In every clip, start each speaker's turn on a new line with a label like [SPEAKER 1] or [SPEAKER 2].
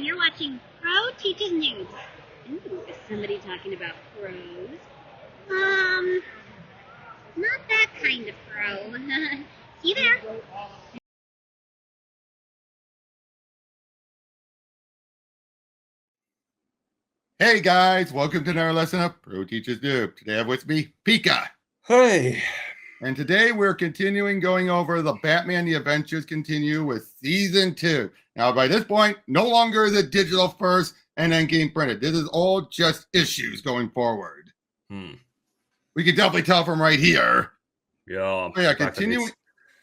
[SPEAKER 1] and you're watching Pro Teaches News. Ooh, is somebody talking about pros? Not that kind of pro. See you there.
[SPEAKER 2] Hey guys, welcome to another lesson of Pro Teaches Noob. Today I have with me Pika.
[SPEAKER 3] Hey.
[SPEAKER 2] And today we're continuing going over the Batman The Adventures Continue with Season 2. Now by this point, no longer is it digital first and then game printed. This is all just issues going forward. We can definitely tell from right here.
[SPEAKER 3] Yeah.
[SPEAKER 2] So yeah, continuing.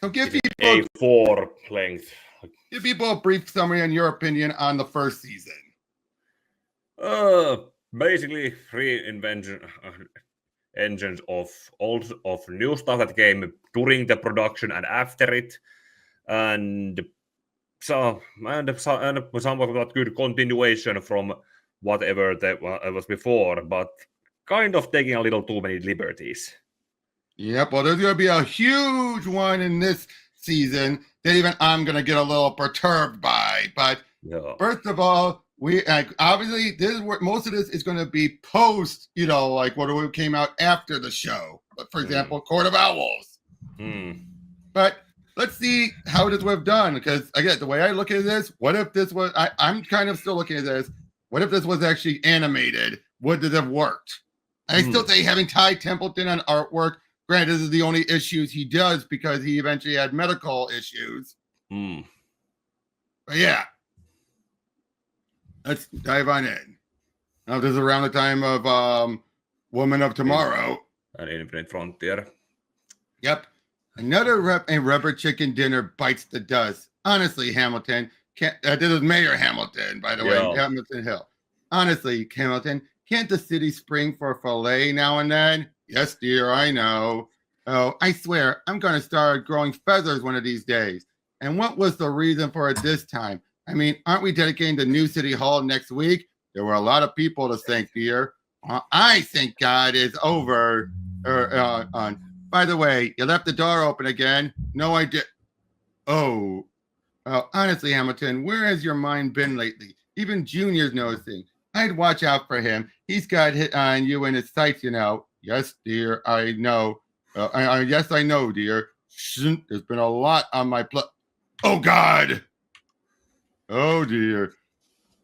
[SPEAKER 2] So give people
[SPEAKER 3] A4 length.
[SPEAKER 2] Give people a brief summary on your opinion on the first season.
[SPEAKER 3] Basically reinvention engines of new stuff that came during the production and after it, and somewhat good continuation from whatever that was before, but kind of taking a little too many liberties.
[SPEAKER 2] Yep, well, there's going to be a huge one in this season that even I'm going to get a little perturbed by. But First of all, we obviously this is where most of this is going to be post, like what came out after the show. But for example, Court of Owls. But let's see how this would have done, because again, the way I look at this, what if this was? I'm kind of still looking at this. What if this was actually animated? Would this have worked? I still say having Ty Templeton on artwork. Granted, this is the only issues he does because he eventually had medical issues. But yeah. Let's dive on in. Now, this is around the time of Woman of Tomorrow.
[SPEAKER 3] An Infinite Frontier.
[SPEAKER 2] Yep. Another rubber chicken dinner bites the dust. Honestly, Hamilton, this is Mayor Hamilton, by the way, Hamilton Hill. Honestly, Hamilton, can't the city spring for a fillet now and then? Yes, dear, I know. Oh, I swear, I'm going to start growing feathers one of these days. And what was the reason for it this time? I mean, aren't we dedicating the new city hall next week? There were a lot of people to thank here. I think God is over. By the way, you left the door open again. No, I did. Oh, well, honestly, Hamilton, where has your mind been lately? Even Junior's noticing. I'd watch out for him. He's got hit on you in his sights, Yes, dear, I know. Yes, I know, dear. There's been a lot on my plate. Oh, God. Oh dear,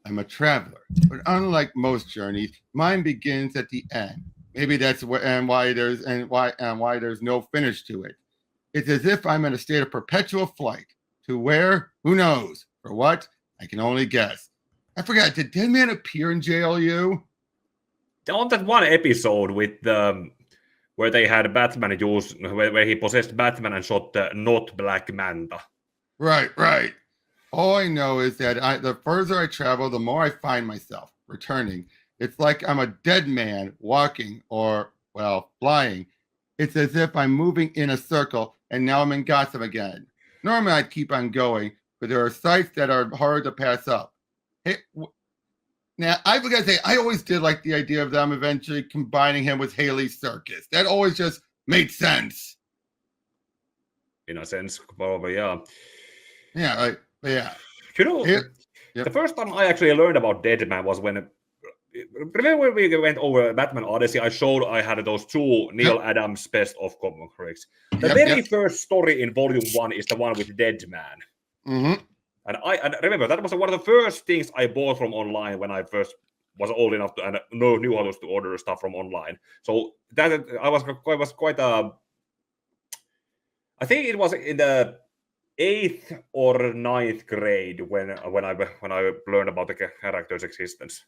[SPEAKER 2] I'm a traveler, but unlike most journeys, mine begins at the end. Maybe that's why there's no finish to it. It's as if I'm in a state of perpetual flight. To where? Who knows? For what? I can only guess. I forgot. Did Deadman appear in JLU?
[SPEAKER 3] On that one episode with where they had Batman use where he possessed Batman and shot the not Black Manta.
[SPEAKER 2] Right. All I know is that the further I travel, the more I find myself returning. It's like I'm a dead man walking or, flying. It's as if I'm moving in a circle, and now I'm in Gotham again. Normally I'd keep on going, but there are sights that are hard to pass up. Hey, now, I've got to say, I always did like the idea of them eventually combining him with Haley's circus. That always just made sense.
[SPEAKER 3] In a sense, probably, yeah.
[SPEAKER 2] Yeah, yeah.
[SPEAKER 3] The first time I actually learned about Deadman was when, remember when we went over Batman Odyssey, I had those two Neil Adams best of comics. The first story in volume 1 is the one with Deadman. And I remember that was one of the first things I bought from online when I first was old enough to and knew how to order stuff from online. So that I was quite I think it was in the 8th or 9th grade when I learned about the character's existence.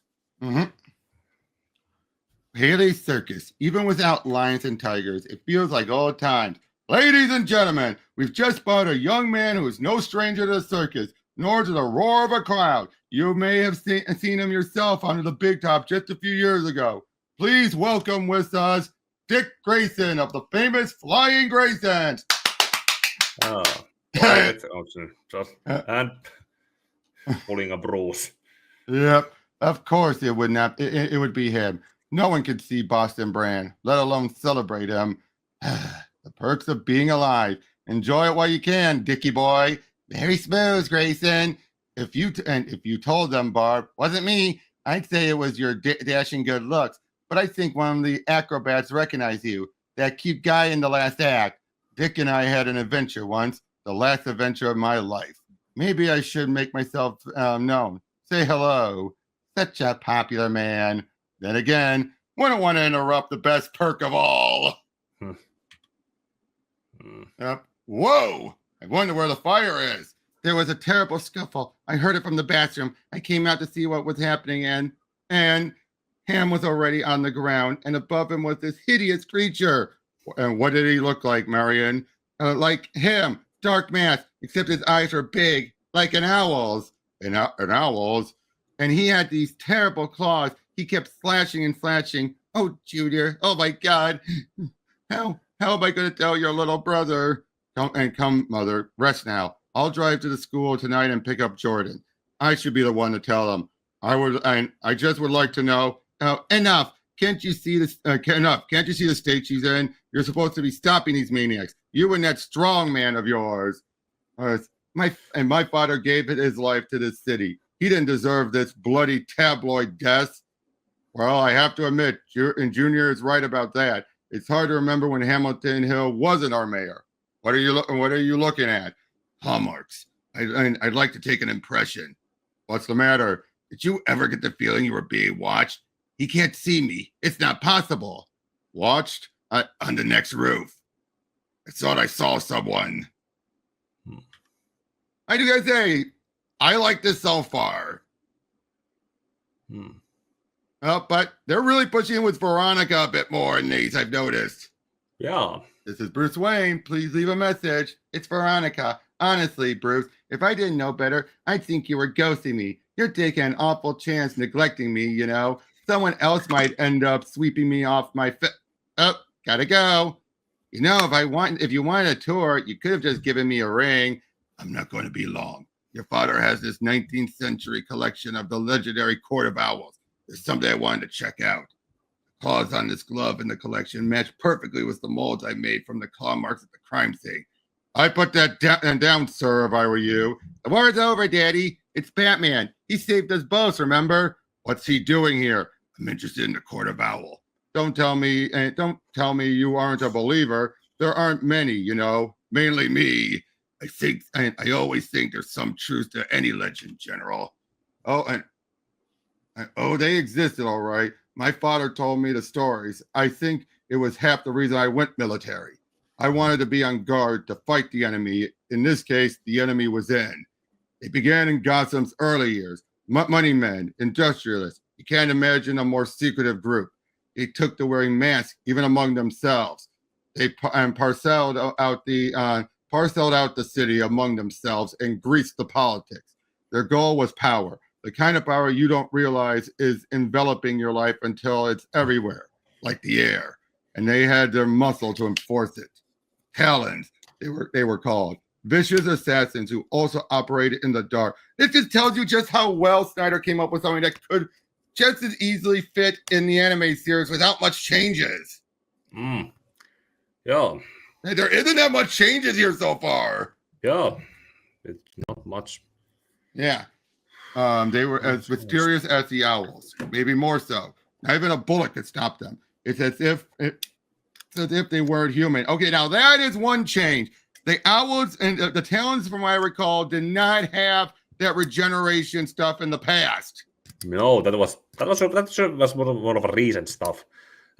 [SPEAKER 2] Haley's circus, even without lions and tigers, it feels like old times. Ladies and gentlemen, we've just bought a young man who is no stranger to the circus, nor to the roar of a crowd. You may have seen him yourself under the big top just a few years ago. Please welcome with us Dick Grayson of the famous Flying Graysons.
[SPEAKER 3] Oh. And pulling a bruise.
[SPEAKER 2] Yep, of course it would not. It would be him. No one could see Boston Brand, let alone celebrate him. The perks of being alive. Enjoy it while you can, Dickie boy. Very smooth, Grayson. if you told them, Barb, wasn't me, I'd say it was your dashing good looks. But I think one of the acrobats recognized you. That cute guy in the last act. Dick and I had an adventure once, the last adventure of my life. Maybe I should make myself known. Say hello. Such a popular man. Then again, wouldn't want to interrupt the best perk of all. Yep. Whoa! I wonder where the fire is. There was a terrible scuffle. I heard it from the bathroom. I came out to see what was happening, and Ham was already on the ground, and above him was this hideous creature. And what did he look like, Marion? Like him, dark mask, except his eyes were big, like an owl's. An owl's. And he had these terrible claws. He kept slashing and slashing. Oh, Junior. Oh, my God. How am I going to tell your little brother? Come, Mother. Rest now. I'll drive to the school tonight and pick up Jordan. I should be the one to tell him. I just would like to know. Enough. Can't you see this? Enough. Can't you see the state she's in? You're supposed to be stopping these maniacs. You and that strong man of yours. My father gave his life to this city. He didn't deserve this bloody tabloid death. Well, I have to admit, Junior is right about that. It's hard to remember when Hamilton Hill wasn't our mayor. What are you looking at? Hallmarks. I'd like to take an impression. What's the matter? Did you ever get the feeling you were being watched? He can't see me. It's not possible. Watched? On the next roof. I thought I saw someone. I do gotta say, I like this so far. But they're really pushing with Veronica a bit more in these, I've noticed.
[SPEAKER 3] Yeah.
[SPEAKER 2] This is Bruce Wayne. Please leave a message. It's Veronica. Honestly, Bruce, if I didn't know better, I'd think you were ghosting me. You're taking an awful chance neglecting me, you know. Someone else might end up sweeping me off my foot. Oh, gotta go. You know, if you wanted a tour, you could have just given me a ring. I'm not going to be long. Your father has this 19th century collection of the legendary Court of Owls. There's something I wanted to check out. The claws on this glove in the collection match perfectly with the molds I made from the claw marks at the crime scene. I put that down, sir, if I were you. The war's over, Daddy. It's Batman. He saved us both, remember? What's he doing here? I'm interested in the Court of Owl. Don't tell me you aren't a believer. There aren't many, you know, mainly me. I always think there's some truth to any legend, General. They existed, all right. My father told me the stories. I think it was half the reason I went military. I wanted to be on guard to fight the enemy. In this case, the enemy was in. It began in Gotham's early years. Money men, industrialists. You can't imagine a more secretive group. They took to wearing masks even among themselves. They parceled out the city among themselves and greased the politics. Their goal was power. The kind of power you don't realize is enveloping your life until it's everywhere, like the air. And they had their muscle to enforce it. Talons, they were called. Vicious assassins who also operated in the dark. This just tells you just how well Snyder came up with something that could just as easily fit in the anime series without much changes.
[SPEAKER 3] Yeah.
[SPEAKER 2] There isn't that much changes here so far.
[SPEAKER 3] Yeah. It's not much.
[SPEAKER 2] Yeah. They were as mysterious as the owls, maybe more so. Not even a bullet could stop them. It's as if they weren't human. Okay, now that is one change. The owls and the Talons, from what I recall, did not have that regeneration stuff in the past.
[SPEAKER 3] No, that was more of a recent stuff,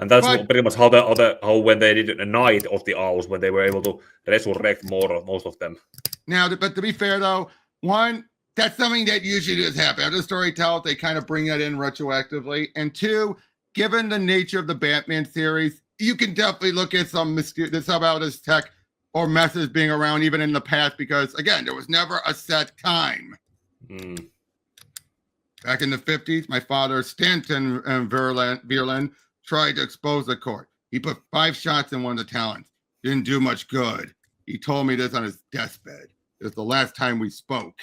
[SPEAKER 3] and that's pretty much how when they did a Night of the Owls, when they were able to resurrect most of them.
[SPEAKER 2] Now, but to be fair though, one, that's something that usually does happen. After the story tells, they kind of bring that in retroactively, and two, given the nature of the Batman series, you can definitely look at some about this tech or methods being around even in the past, because again, there was never a set time. Back in the 50s, my father, Stanton Verlin, tried to expose the court. He put 5 shots in one of the Talons. Didn't do much good. He told me this on his deathbed. It was the last time we spoke.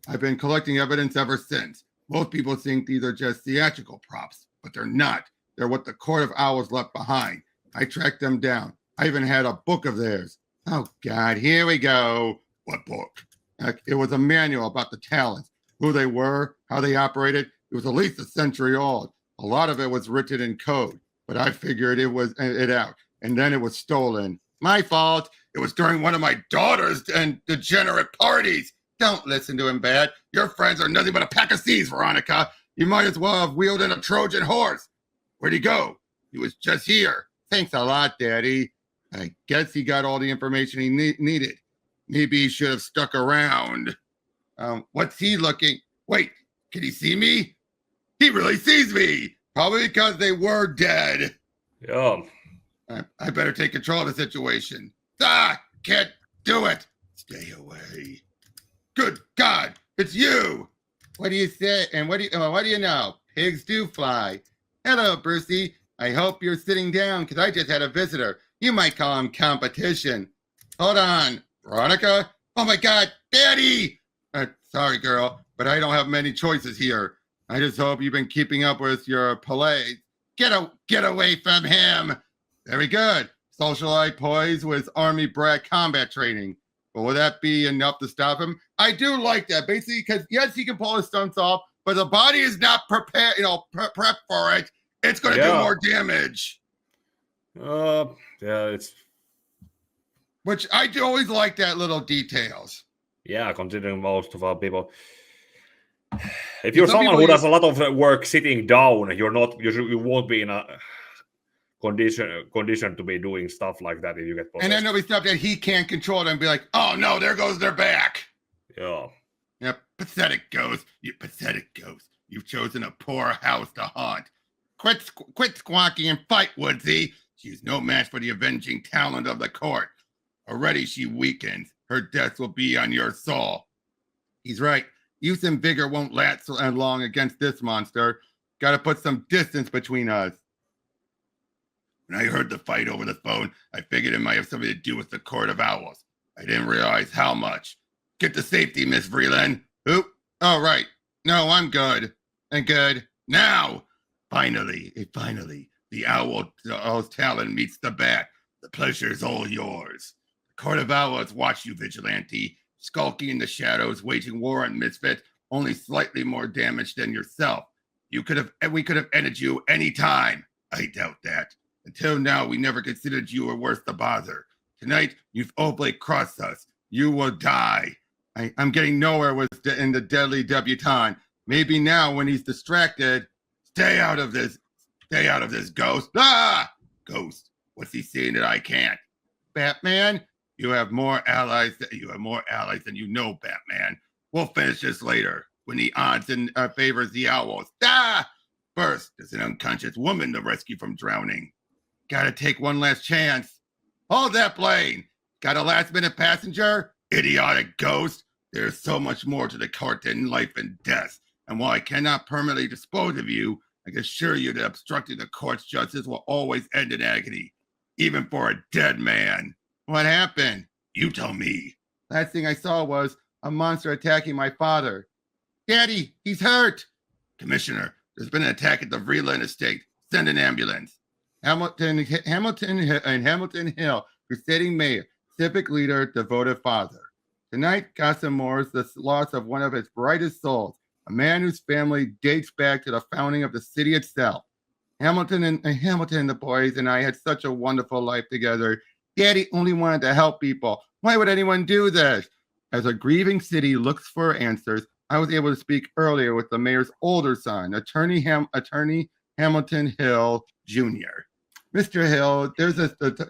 [SPEAKER 2] I've been collecting evidence ever since. Most people think these are just theatrical props, but they're not. They're what the Court of Owls left behind. I tracked them down. I even had a book of theirs. Oh, God, here we go. What book? It was a manual about the Talons. who they were, how they operated. It was at least a century old. A lot of it was written in code, but I figured it out. And then it was stolen. My fault. It was during one of my daughter's and degenerate parties. Don't listen to him, Bad. Your friends are nothing but a pack of thieves, Veronica. You might as well have wheeled in a Trojan horse. Where'd he go? He was just here. Thanks a lot, Daddy. I guess he got all the information he needed. Maybe he should have stuck around. What's he looking? Wait, can he see me? He really sees me. Probably because they were dead.
[SPEAKER 3] Yeah.
[SPEAKER 2] I better take control of the situation. Can't do it. Stay away. Good God, it's you. What do you say? And what do you know? Pigs do fly. Hello, Brucey. I hope you're sitting down because I just had a visitor. You might call him competition. Hold on, Veronica. Oh my God, Daddy. Sorry, girl, but I don't have many choices here. I just hope you've been keeping up with your play. Get away from him. Very good. Socialite poised with army brat combat training. But will that be enough to stop him? I do like that, basically, because yes, he can pull his stunts off, but the body is not prepared, prep for it. It's going to do more damage.
[SPEAKER 3] Yeah, it's.
[SPEAKER 2] Which I do always like that little details.
[SPEAKER 3] Yeah, considering most of our people. If you're someone who does a lot of work sitting down, you won't be in a condition to be doing stuff like that if you get possessed.
[SPEAKER 2] And then there'll be stuff that he can't control and be like, oh no, there goes their back.
[SPEAKER 3] Yeah.
[SPEAKER 2] Yep, pathetic ghost. You pathetic ghost. You've chosen a poor house to haunt. Quit squawking and fight, Woodsy. She's no match for the avenging talent of the court. Already she weakens. Her death will be on your soul. He's right. Youth and vigor won't last long against this monster. Gotta put some distance between us. When I heard the fight over the phone, I figured it might have something to do with the Court of Owls. I didn't realize how much. Get to safety, Miss Vreeland. Oop. Oh, right. No, I'm good. And good. Now! Finally, the owl's talon meets the bat. The pleasure is all yours. The Court of Owls watch you, Vigilante, skulking in the shadows, waging war on misfits, only slightly more damage than yourself. We could have ended you any time. I doubt that. Until now, we never considered you were worth the bother. Tonight, you've openly crossed us. You will die. I'm getting nowhere in the deadly debutante. Maybe now, when he's distracted, stay out of this, ghost. Ghost. What's he saying that I can't? Batman, you have more allies than you know, Batman. We'll finish this later when the odds favors the owls. First, there's an unconscious woman to rescue from drowning. Gotta take one last chance. Hold that plane. Got a last-minute passenger? Idiotic ghost. There's so much more to the court than life and death. And while I cannot permanently dispose of you, I can assure you that obstructing the court's justice will always end in agony, even for a dead man. What happened? You tell me. Last thing I saw was a monster attacking my father. Daddy, he's hurt. Commissioner, there's been an attack at the Vreeland estate. Send an ambulance. Hamilton Hill, crusading mayor, civic leader, devoted father. Tonight, Gotham mourns the loss of one of its brightest souls, a man whose family dates back to the founding of the city itself. Hamilton and the boys and I had such a wonderful life together. Daddy only wanted to help people. Why would anyone do this? As a grieving city looks for answers, I was able to speak earlier with the mayor's older son, Attorney Hamilton Hill Jr. Mr. Hill,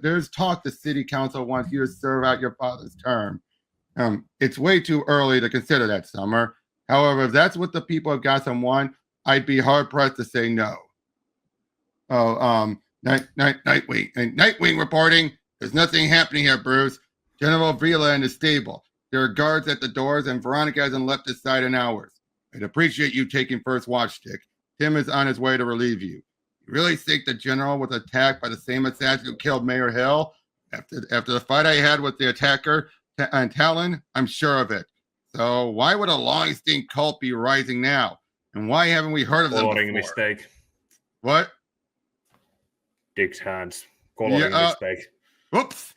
[SPEAKER 2] there's talk the city council wants you to serve out your father's term. It's way too early to consider that, Summer. However, if that's what the people of Gotham want, I'd be hard-pressed to say no. Nightwing reporting. There's nothing happening here, Bruce. General Vreeland is stable. There are guards at the doors, and Veronica hasn't left his side in hours. I'd appreciate you taking first watch, Dick. Tim is on his way to relieve you. You really think the general was attacked by the same assassin who killed Mayor Hill? After the fight I had with the attacker on Talon, I'm sure of it. So why would a long-extinct cult be rising now? And why haven't we heard of them before?
[SPEAKER 3] Coloring mistake.
[SPEAKER 2] What?
[SPEAKER 3] Dick's hands. Coloring mistake.
[SPEAKER 2] Whoops.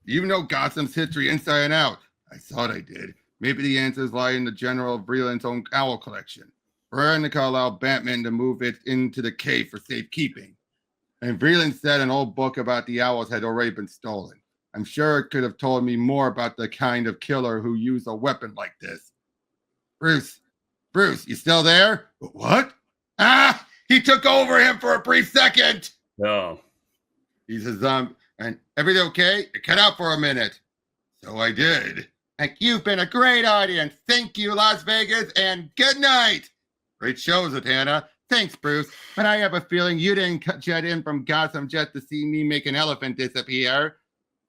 [SPEAKER 2] You know Gotham's history inside and out. I thought I did. Maybe the answers lie in the general of Vreeland's own owl collection. Veronica allowed Batman to move it into the cave for safekeeping. And Vreeland said an old book about the owls had already been stolen. I'm sure it could have told me more about the kind of killer who used a weapon like this. Bruce, you still there? What? Ah, he took over him for a brief second.
[SPEAKER 3] No.
[SPEAKER 2] He says, and everything okay? Cut out for a minute. So I did. And you've been a great audience. Thank you, Las Vegas, and good night. Great show, Zatanna. Thanks, Bruce. But I have a feeling you didn't jet in from Gotham just to see me make an elephant disappear.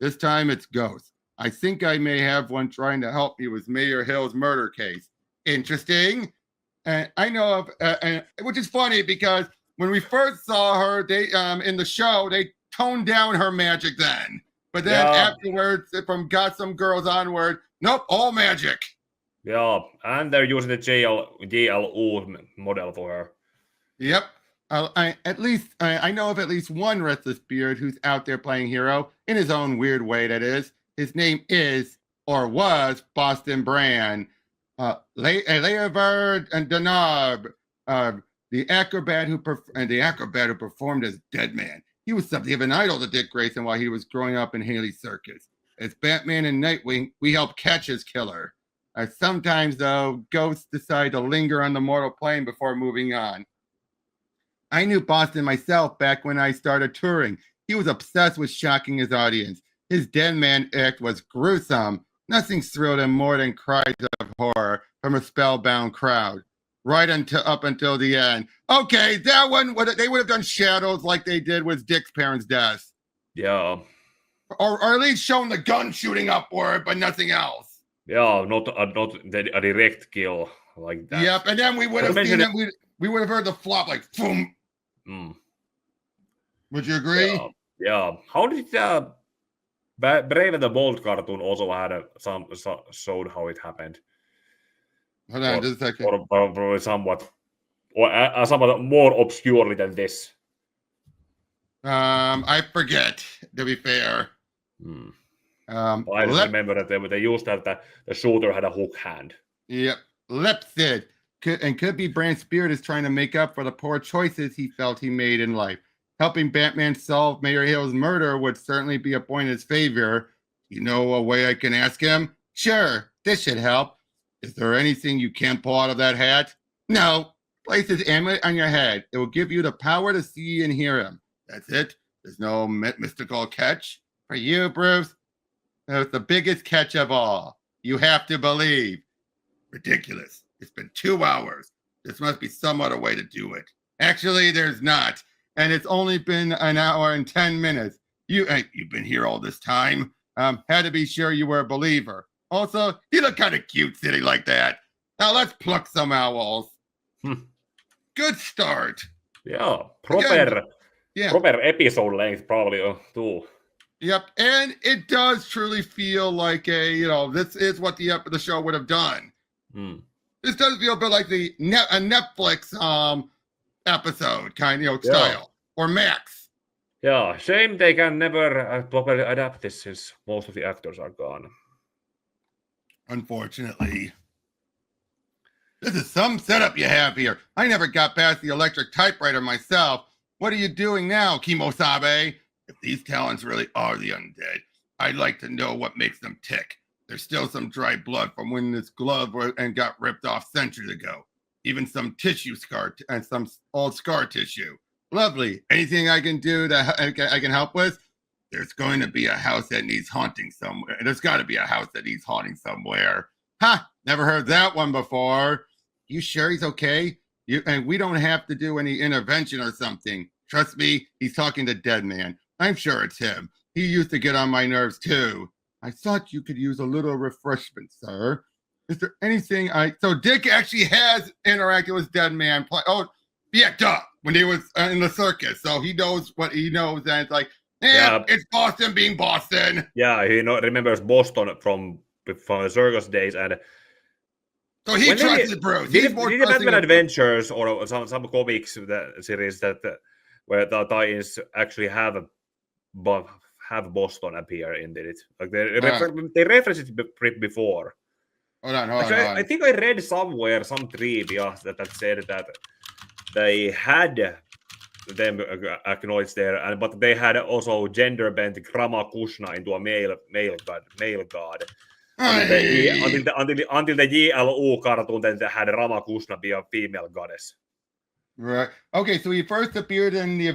[SPEAKER 2] This time it's Ghost. I think I may have one trying to help me with Mayor Hill's murder case. Interesting. And I know of, which is funny because when we first saw her, they in the show, they toned down her magic then. But then afterwards, from Gotham Girls onward, nope, all magic.
[SPEAKER 3] Yeah, and they're using the JLO model for her.
[SPEAKER 2] Yep. I know of at least one restless spirit who's out there playing hero in his own weird way. That is, his name is or was Boston Brand, Leovard and Denab, the acrobat who performed as Deadman. He was something of an idol to Dick Grayson while he was growing up in Haley's Circus. As Batman and Nightwing, we help catch his killer. Sometimes, though, ghosts decide to linger on the mortal plane before moving on. I knew Boston myself back when I started touring. He was obsessed with shocking his audience. His Deadman act was gruesome. Nothing thrilled him more than cries of horror from a spellbound crowd. Up until the end. Okay, that one, they would have done shadows like they did with Dick's parents' death.
[SPEAKER 3] Yeah.
[SPEAKER 2] Or at least shown the gun shooting upward, but nothing else.
[SPEAKER 3] Yeah, not a direct kill like that.
[SPEAKER 2] Yep, and then we would have seen them. We would have heard the flop like boom. Would you agree?
[SPEAKER 3] Yeah. How did Brave and the Bold cartoon also had showed how it happened?
[SPEAKER 2] Hold on, just a second.
[SPEAKER 3] Or somewhat more obscurely than this.
[SPEAKER 2] I forget, to be fair.
[SPEAKER 3] I remember that they used that the shooter had a hook hand.
[SPEAKER 2] Yep. Lepsid. Could be Brand Spirit is trying to make up for the poor choices he felt he made in life. Helping Batman solve Mayor Hill's murder would certainly be a point in his favor. You know a way I can ask him? Sure, this should help. Is there anything you can't pull out of that hat? No. Place his amulet on your head. It will give you the power to see and hear him. That's it. There's no mystical catch. For you, Bruce, it's the biggest catch of all. You have to believe. Ridiculous. It's been 2 hours. This must be some other way to do it. Actually, there's not. And it's only been an hour and 10 minutes. You've been here all this time. Had to be sure you were a believer. Also, you look kind of cute sitting like that. Now let's pluck some owls. Good start.
[SPEAKER 3] Yeah, proper episode length probably too.
[SPEAKER 2] Yep, and it does truly feel like this is what the show would have done. This does feel a bit like a Netflix episode kind style or Max.
[SPEAKER 3] Yeah, shame they can never properly adapt this since most of the actors are gone.
[SPEAKER 2] Unfortunately. This is some setup you have here. I never got past the electric typewriter myself. What are you doing now, Kimosabe? If these Talons really are the undead, I'd like to know what makes them tick. There's still some dry blood from when this glove got ripped off centuries ago. Even some tissue scar and some old scar tissue. Lovely. Anything I can do that I can help with? There's going to be a house that needs haunting somewhere. There's got to be a house that needs haunting somewhere. Ha! Never heard that one before. You sure he's okay? And we don't have to do any intervention or something. Trust me, he's talking to Deadman. I'm sure it's him. He used to get on my nerves too. I thought you could use a little refreshment, sir. Is there anything So Dick actually has interacted with Deadman. Duh. When he was in the circus. So he knows what he knows. And it's like, it's Boston being Boston.
[SPEAKER 3] Yeah, he remembers Boston from the circus days. And
[SPEAKER 2] so he trusted Bruce.
[SPEAKER 3] Did Batman Adventures or some comics series where the tie-ins actually have Boston appear in it? Like they referenced it before.
[SPEAKER 2] Hold on.
[SPEAKER 3] I think I read somewhere some trivia that said that they had them acknowledged there, but they had also gender bent Grama Kushna into a male god. Until the JLO cartoon, then they had Rama Kushna be a female goddess.
[SPEAKER 2] Right. Okay, so he first appeared in the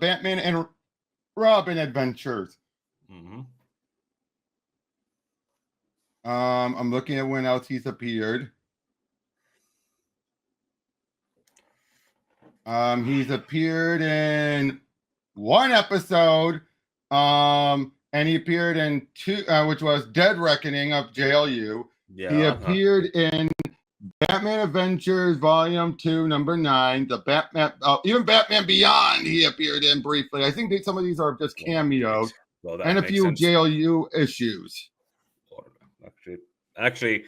[SPEAKER 2] Batman and Robin adventures.
[SPEAKER 3] Mm-hmm.
[SPEAKER 2] I'm looking at when else he's appeared. He's appeared in one episode, and he appeared in two, which was Dead Reckoning of JLU. Yeah, he appeared in Batman Adventures Volume 2, number 9. The Batman, even Batman Beyond, he appeared in briefly. I think some of these are just cameos, and a few sense. JLU issues.
[SPEAKER 3] Actually,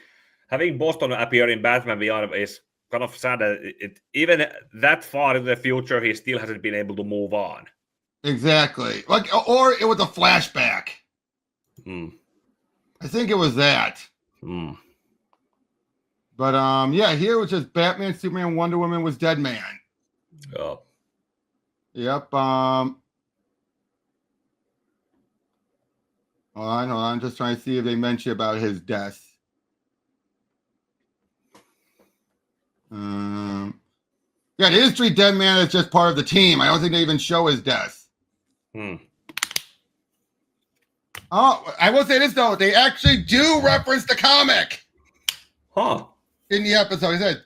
[SPEAKER 3] having Boston appear in Batman Beyond is kind of sad that even that far in the future, he still hasn't been able to move on.
[SPEAKER 2] Exactly. Or it was a flashback. I think it was that. But yeah, here it was just Batman, Superman, Wonder Woman was Deadman.
[SPEAKER 3] Oh.
[SPEAKER 2] Yep. Hold on. Just trying to see if they mention about his death. Yeah, the history Deadman is just part of the team. I don't think they even show his death. Oh, I will say this though, they actually do reference the comic. In the episode, he said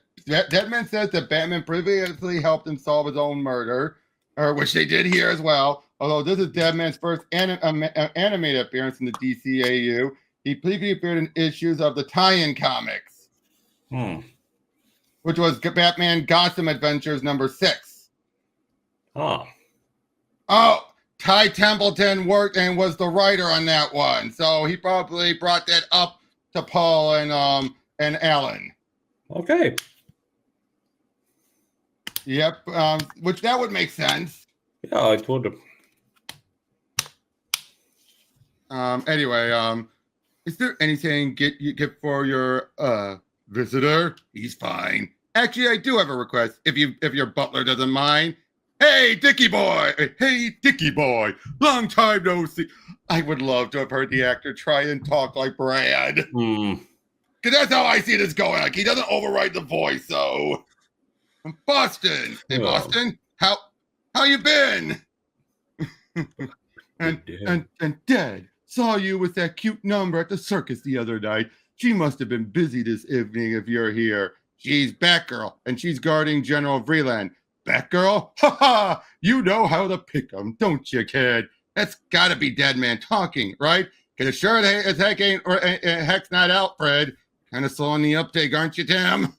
[SPEAKER 2] Deadman says that Batman previously helped him solve his own murder, or which they did here as well. Although this is Deadman's first animated appearance in the DCAU, he previously appeared in issues of the tie-in comics. Which was Batman Gotham Adventures number 6. Oh, Ty Templeton worked and was the writer on that one, so he probably brought that up to Paul and Alan.
[SPEAKER 3] Okay.
[SPEAKER 2] Yep. Which that would make sense.
[SPEAKER 3] Yeah, I told him.
[SPEAKER 2] Anyway, is there anything you get for your visitor? He's fine. Actually, I do have a request. If your butler doesn't mind. Hey, Dickie boy. Long time no see. I would love to have heard the actor try and talk like Brad. Because that's how I see this going. Like, he doesn't override the voice, so. Boston. Hey, Boston. How you been? and Dad, saw you with that cute number at the circus the other night. She must have been busy this evening if you're here. She's Batgirl, and she's guarding General Vreeland. Batgirl? Ha ha! You know how to pick 'em, don't you, kid? That's gotta be Deadman talking, right? Cause sure as heck ain't, or heck's not Alfred. Kind of slow on the uptake, aren't you, Tim?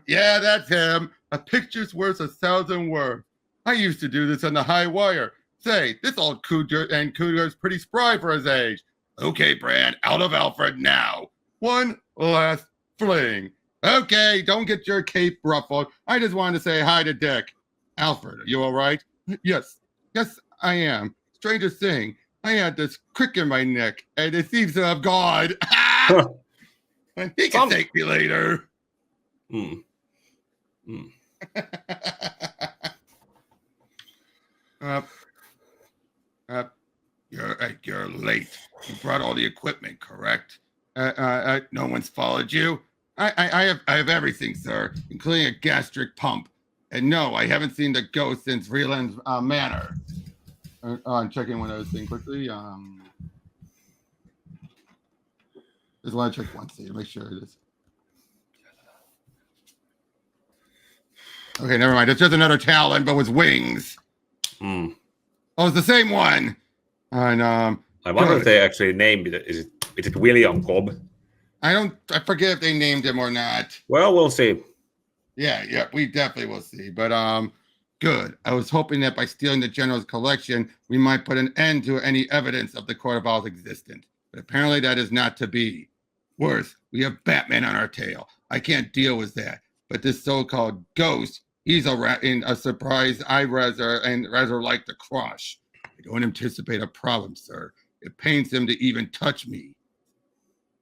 [SPEAKER 2] Yeah, that's him. A picture's worth 1,000 words. I used to do this on the high wire. Say, this old cougar's pretty spry for his age. Okay, Brad, out of Alfred now. One last fling. Okay, don't get your cape ruffled. I just wanted to say hi to Dick. Alfred, are you all right? Yes, I am. Strangest thing, I had this crick in my neck, and it seems to have gone. And he can take me later. You're late. You brought all the equipment, correct? No one's followed you. I have everything, sir, including a gastric pump. And no, I haven't seen the ghost since Vreeland's Manor. I'm checking one other thing quickly. Just want to check one thing to make sure it is. Okay, never mind. It's just another Talon, but with wings. Oh, it's the same one. And
[SPEAKER 3] I wonder if they actually named it. Is it William Cobb?
[SPEAKER 2] I forget if they named him or not.
[SPEAKER 3] Well, we'll see.
[SPEAKER 2] Yeah, we definitely will see. But good. I was hoping that by stealing the general's collection, we might put an end to any evidence of the Court of Owl's existence. But apparently that is not to be. Worse, we have Batman on our tail. I can't deal with that. But this so-called ghost, he's a surprise I rather like to crush. I don't anticipate a problem, sir. It pains him to even touch me.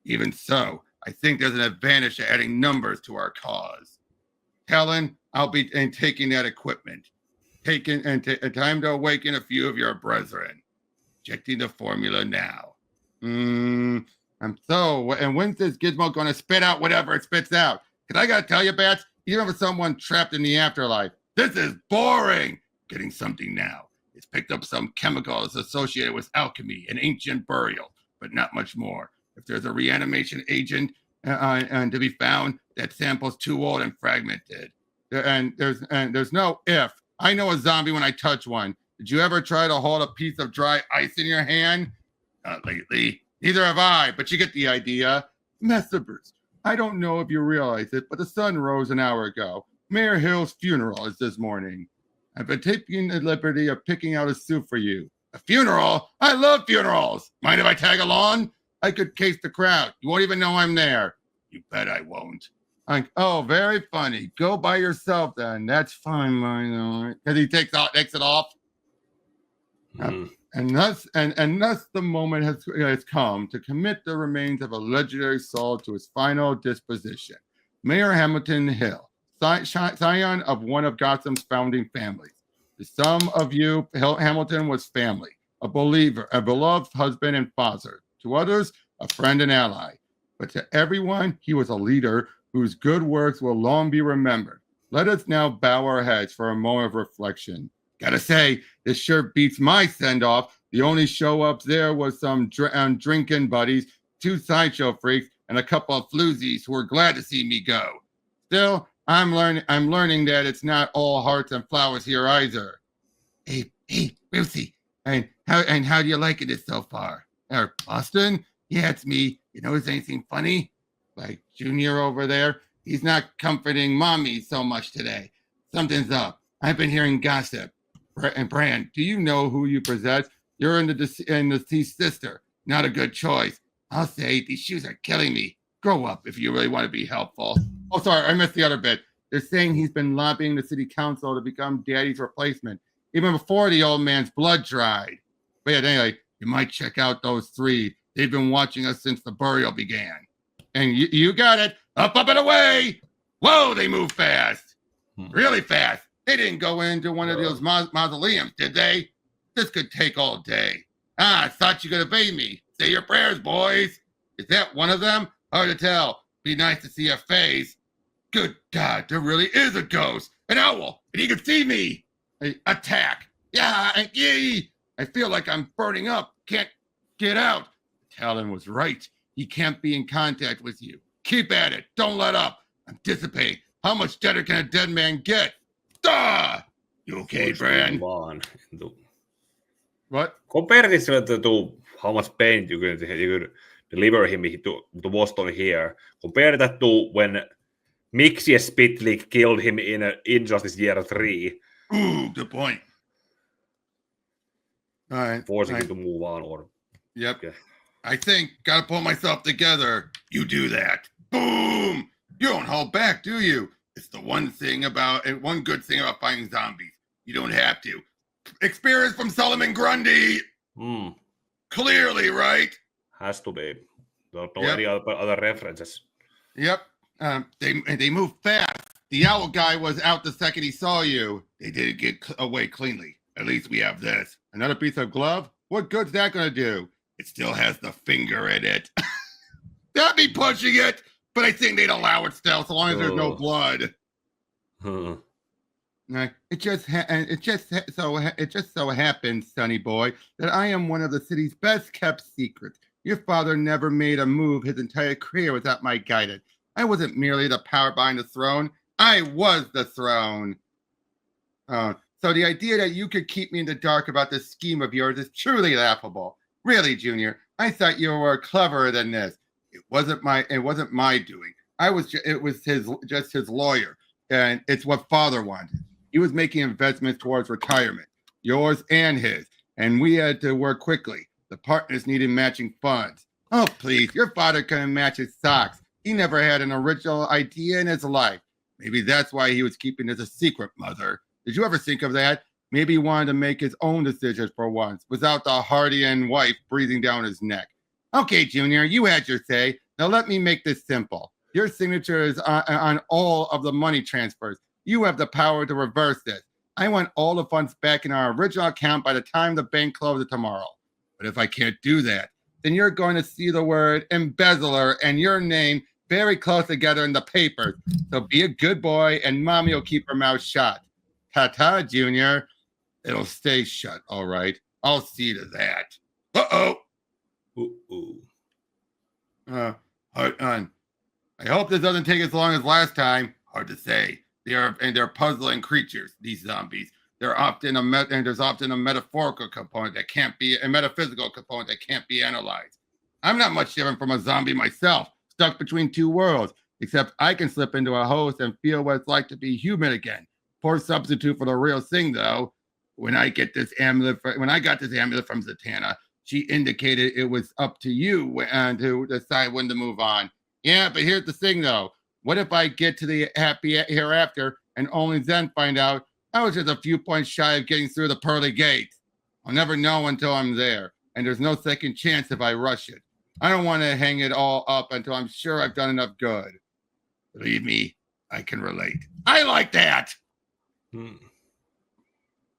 [SPEAKER 2] Even so, I think there's an advantage to adding numbers to our cause. Talon, I'll be taking that equipment. Taking time to awaken a few of your brethren. Injecting the formula now. And when's this gizmo going to spit out whatever it spits out? Because I got to tell you, Bats, even for someone trapped in the afterlife, this is boring. Getting something now. It's picked up some chemicals associated with alchemy and ancient burial, but not much more. If there's a reanimation agent and to be found, that sample's too old and fragmented. And there's no if. I know a zombie when I touch one. Did you ever try to hold a piece of dry ice in your hand? Not lately. Neither have I, but you get the idea. Messabers, I don't know if you realize it, but the sun rose an hour ago. Mayor Hill's funeral is this morning. I've been taking the liberty of picking out a suit for you. A funeral? I love funerals. Mind if I tag along? I could case the crowd. You won't even know I'm there. You bet I won't. Oh, very funny. Go by yourself then. That's fine, mine. Because he takes it off. And thus the moment has come to commit the remains of a legendary soul to his final disposition. Mayor Hamilton Hill, scion of one of Gotham's founding families. To some of you, Hamilton was family, a believer, a beloved husband and father. To others, a friend and ally. But to everyone, he was a leader whose good works will long be remembered. Let us now bow our heads for a moment of reflection. Gotta say, this sure beats my send-off. The only show up there was some drinking buddies, 2 sideshow freaks, and a couple of floozies who were glad to see me go. Still, I'm learning that it's not all hearts and flowers here either. Hey, Brucey, and how do you like it so far? Boston? Yeah, it's me. You notice anything funny? Like Junior over there, he's not comforting Mommy so much today. Something's up. I've been hearing gossip. And Brand, do you know who you possess? You're in the deceased sister. Not a good choice. I'll say these shoes are killing me. Grow up if you really want to be helpful. Oh, sorry, I missed the other bit. They're saying he's been lobbying the city council to become Daddy's replacement, even before the old man's blood dried. But yeah, anyway, you might check out those 3. They've been watching us since the burial began. And you got it. Up and away. Whoa, they move fast. Really fast. They didn't go into one of those mausoleums, did they? This could take all day. I thought you could obey me. Say your prayers, boys. Is that one of them? Hard to tell. Be nice to see a face. Good God, there really is a ghost. An owl, and he can see me. Attack. Yeah, I feel like I'm burning up. Can't get out. Talon was right. He can't be in contact with you. Keep at it. Don't let up. I'm dissipating. How much deader can a dead man get? You okay, Bran? What?
[SPEAKER 3] Compare this to how much pain you could deliver him to Boston here. Compare that to when Mixie Spitlick killed him in Injustice Year 3.
[SPEAKER 2] Ooh, good point. All right.
[SPEAKER 3] Forcing him to move on.
[SPEAKER 2] Yep. Okay. I think gotta pull myself together. You do that. Boom! You don't hold back, do you? It's the one good thing about fighting zombies. You don't have to. Experience from Solomon Grundy. Clearly, right?
[SPEAKER 3] Has to be. Don't know any other references.
[SPEAKER 2] Yep. They move fast. The owl guy was out the second he saw you. They didn't get away cleanly. At least we have this. Another piece of glove? What good's that going to do? It still has the finger in it. That'd be pushing it, but I think they'd allow it still, so long as there's no blood. It just so happens, Sonny boy, that I am one of the city's best kept secrets. Your father never made a move his entire career without my guidance. I wasn't merely the power behind the throne. I was the throne. So the idea that you could keep me in the dark about this scheme of yours is truly laughable. Really, Junior, I thought you were cleverer than this. It wasn't my doing. It was his lawyer, and it's what Father wanted. He was making investments towards retirement, yours and his, and we had to work quickly. The partners needed matching funds. Oh, please, your father couldn't match his socks. He never had an original idea in his life. Maybe that's why he was keeping it a secret, Mother. Did you ever think of that? Maybe he wanted to make his own decisions for once, without the Hardian wife breathing down his neck. Okay, Junior, you had your say. Now let me make this simple. Your signature is on all of the money transfers. You have the power to reverse this. I want all the funds back in our original account by the time the bank closes tomorrow. But if I can't do that, then you're going to see the word embezzler and your name very close together in the papers. So be a good boy and mommy will keep her mouth shut. Ta-ta, Junior. It'll stay shut, all right. I'll see to that. Uh-oh. Hold on. I hope this doesn't take as long as last time. Hard to say. They're puzzling creatures, these zombies. There's often a metaphorical component that can't be a metaphysical component that can't be analyzed. I'm not much different from a zombie myself, stuck between two worlds, except I can slip into a host and feel what it's like to be human again. Poor substitute for the real thing, though. When I got this amulet from Zatanna, she indicated it was up to you to decide when to move on. Yeah, but here's the thing, though. What if I get to the happy hereafter and only then find out I was just a few points shy of getting through the pearly gates? I'll never know until I'm there, and there's no second chance if I rush it. I don't want to hang it all up until I'm sure I've done enough good. Believe me, I can relate. I like that.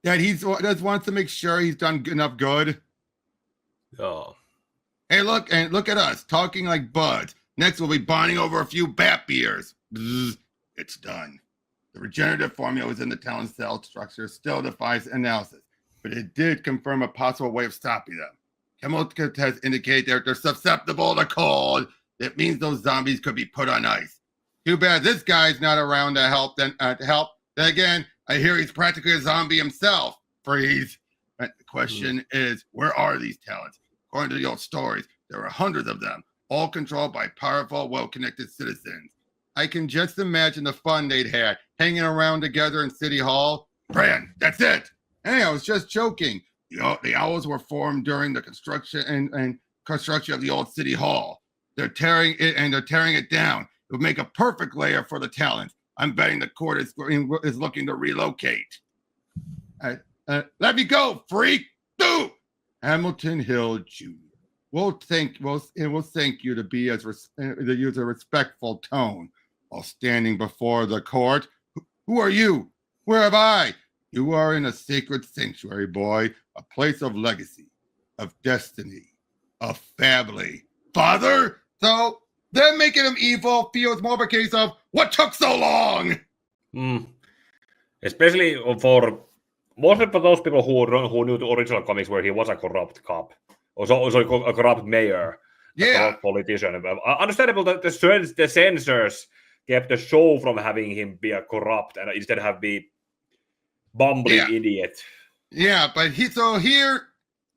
[SPEAKER 2] That he just wants to make sure he's done enough good.
[SPEAKER 3] Oh.
[SPEAKER 2] Hey, look at us talking like buds. Next, we'll be bonding over a few bat beers. Bzz, it's done. The regenerative formula within the Talon cell structure still defies analysis, but it did confirm a possible way of stopping them. Chemical tests indicate that they're susceptible to cold. That means those zombies could be put on ice. Too bad this guy's not around to help. Then again, I hear he's practically a zombie himself. Freeze. But the question is, where are these Talons? According to the old stories, there are hundreds of them, all controlled by powerful, well-connected citizens. I can just imagine the fun they'd had hanging around together in City Hall. Bran, that's it. Hey, I was just joking. The owls were formed during the construction and construction of the old City Hall. They're tearing it down. It would make a perfect lair for the Talons. I'm betting the court is looking to relocate. Let me go, freak. Do Hamilton Hill Jr. We'll thank you to use a respectful tone while standing before the court. Who are you? Where have I? You are in a sacred sanctuary, boy, a place of legacy, of destiny, of family. Father? So them making him evil feels more of a case of what took so long?
[SPEAKER 3] Especially for mostly for those people who knew the original comics where he was a corrupt cop. Also a corrupt mayor, a corrupt politician. Understandable that the censors kept the show from having him be a corrupt and instead have be bumbling idiot.
[SPEAKER 2] Yeah, but here,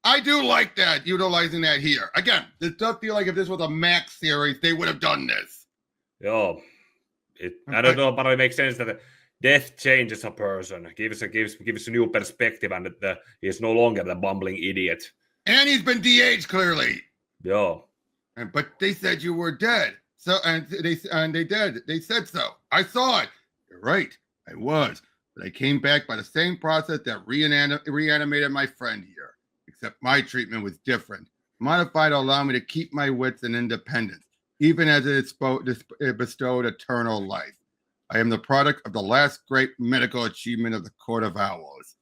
[SPEAKER 2] I do like that, utilizing that here. Again, it does feel like if this was a Max series, they would have done this.
[SPEAKER 3] Yeah. I don't know, but it makes sense that death changes a person, gives a new perspective, and that he's no longer the bumbling idiot.
[SPEAKER 2] And he's been de-aged clearly.
[SPEAKER 3] Yeah.
[SPEAKER 2] But they said you were dead. So they did. They said so. I saw it. You're right. I was. But I came back by the same process that reanimated my friend here. Except my treatment was different. Modified to allow me to keep my wits and independence, even as it bestowed eternal life. I am the product of the last great medical achievement of the Court of Owls.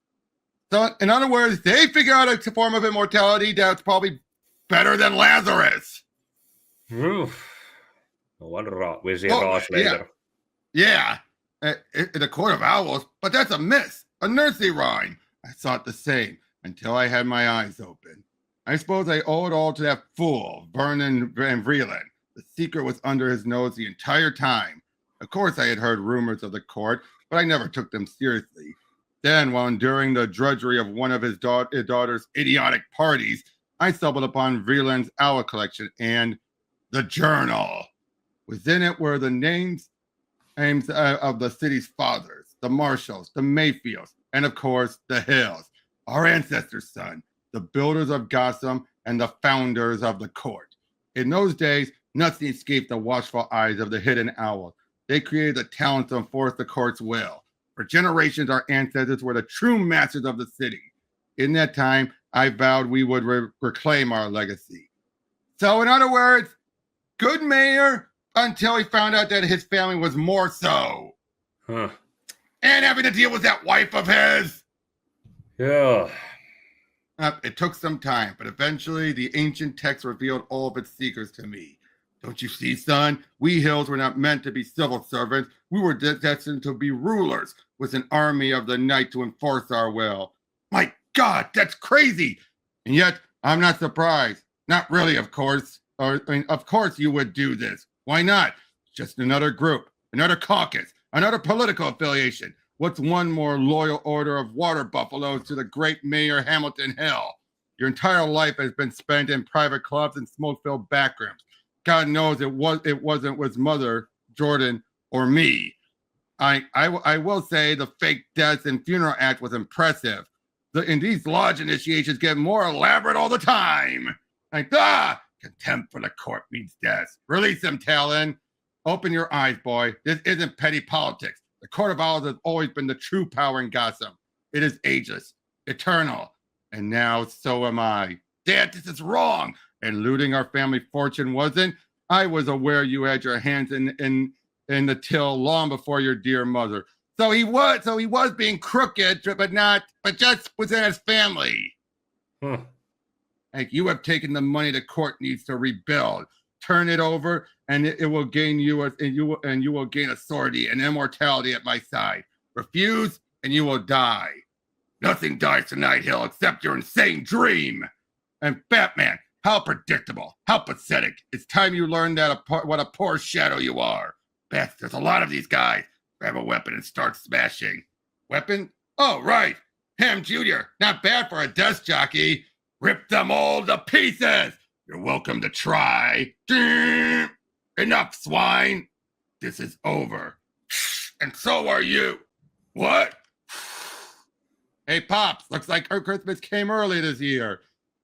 [SPEAKER 2] So, in other words, they figure out a form of immortality that's probably better than Lazarus.
[SPEAKER 3] No wonder we'll see Ross later.
[SPEAKER 2] Yeah. The Court of Owls, but that's a miss. A nursery rhyme. I thought the same until I had my eyes open. I suppose I owe it all to that fool, Vernon Van Vreeland. The secret was under his nose the entire time. Of course, I had heard rumors of the court, but I never took them seriously. Then, while enduring the drudgery of one of his daughter's idiotic parties, I stumbled upon Vreeland's owl collection and the journal. Within it were the names of the city's fathers, the Marshalls, the Mayfields, and of course, the Hills, our ancestors' son, the builders of Gotham and the founders of the court. In those days, nothing escaped the watchful eyes of the hidden owl. They created the Talons to enforce the court's will. For generations, our ancestors were the true masters of the city. In that time, I vowed we would reclaim our legacy. So, in other words, good mayor until he found out that his family was more so.
[SPEAKER 3] Huh.
[SPEAKER 2] And having to deal with that wife of his.
[SPEAKER 3] Yeah.
[SPEAKER 2] It took some time, but eventually the ancient text revealed all of its secrets to me. Don't you see, son? We Hills were not meant to be civil servants. We were destined to be rulers with an army of the night to enforce our will. My God, that's crazy. And yet, I'm not surprised. Not really, of course. Of course you would do this. Why not? It's just another group, another caucus, another political affiliation. What's one more loyal order of water buffaloes to the great Mayor Hamilton Hill? Your entire life has been spent in private clubs and smoke-filled backrooms. God knows it wasn't with Mother, Jordan, or me. I will say the fake deaths and funeral act was impressive. And these lodge initiations get more elaborate all the time. Contempt for the court means death. Release him, Talon. Open your eyes, boy. This isn't petty politics. The Court of Owls has always been the true power in Gotham. It is ageless, eternal, and now so am I. Dad, this is wrong. And looting our family fortune wasn't. I was aware you had your hands in the till long before your dear mother. So he was being crooked, but just within his family. Like, you have taken the money the court needs to rebuild. Turn it over, and it will gain you and you will gain authority and immortality at my side. Refuse, and you will die. Nothing dies tonight, Hill, except your insane dream. And Batman, how predictable, how pathetic. It's time you learned what a poor shadow you are. Beth, there's a lot of these guys. Grab a weapon and start smashing. Weapon? Oh, right. Him, Jr. Not bad for a desk jockey. Rip them all to pieces. You're welcome to try. Enough, swine. This is over. And so are you. What? Hey, Pops, looks like her Christmas came early this year.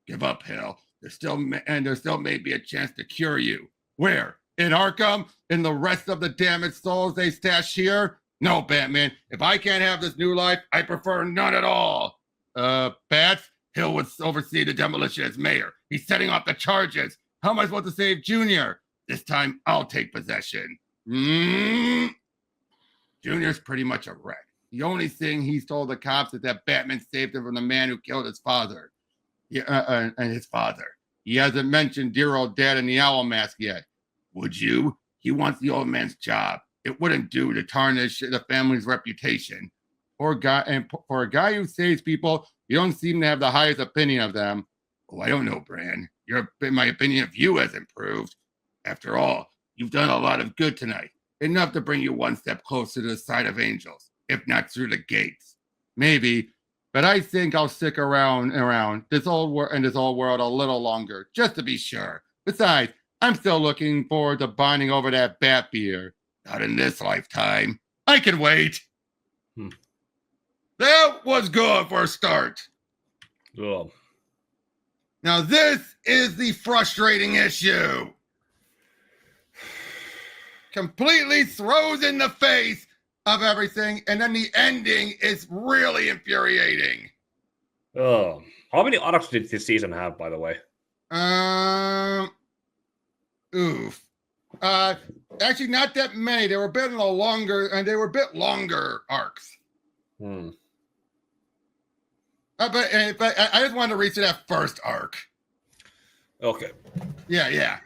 [SPEAKER 2] Give up, Hill. There still may be a chance to cure you. Where? In Arkham? In the rest of the damaged souls they stash here? No, Batman. If I can't have this new life, I prefer none at all. Bats? Hill would oversee the demolition as mayor. He's setting off the charges. How am I supposed to save Junior? This time, I'll take possession. Junior's pretty much a wreck. The only thing he's told the cops is that Batman saved him from the man who killed his father. And his father. He hasn't mentioned dear old dad in the owl mask yet. Would you? He wants the old man's job. It wouldn't do to tarnish the family's reputation. For a guy who saves people, you don't seem to have the highest opinion of them. Oh, I don't know, Bran. My opinion of you has improved. After all, you've done a lot of good tonight. Enough to bring you one step closer to the side of angels, if not through the gates. Maybe, but I think I'll stick around this old world a little longer, just to be sure. Besides, I'm still looking forward to bonding over that bat beer. Not in this lifetime. I can wait. That was good for a start.
[SPEAKER 3] Oh.
[SPEAKER 2] Now this is the frustrating issue. Completely throws in the face of everything, and then the ending is really infuriating.
[SPEAKER 3] Oh. How many arcs did this season have, by the way?
[SPEAKER 2] Actually, not that many. They were a bit longer arcs. But I just wanted to reach to that first arc.
[SPEAKER 3] Okay.
[SPEAKER 2] Yeah.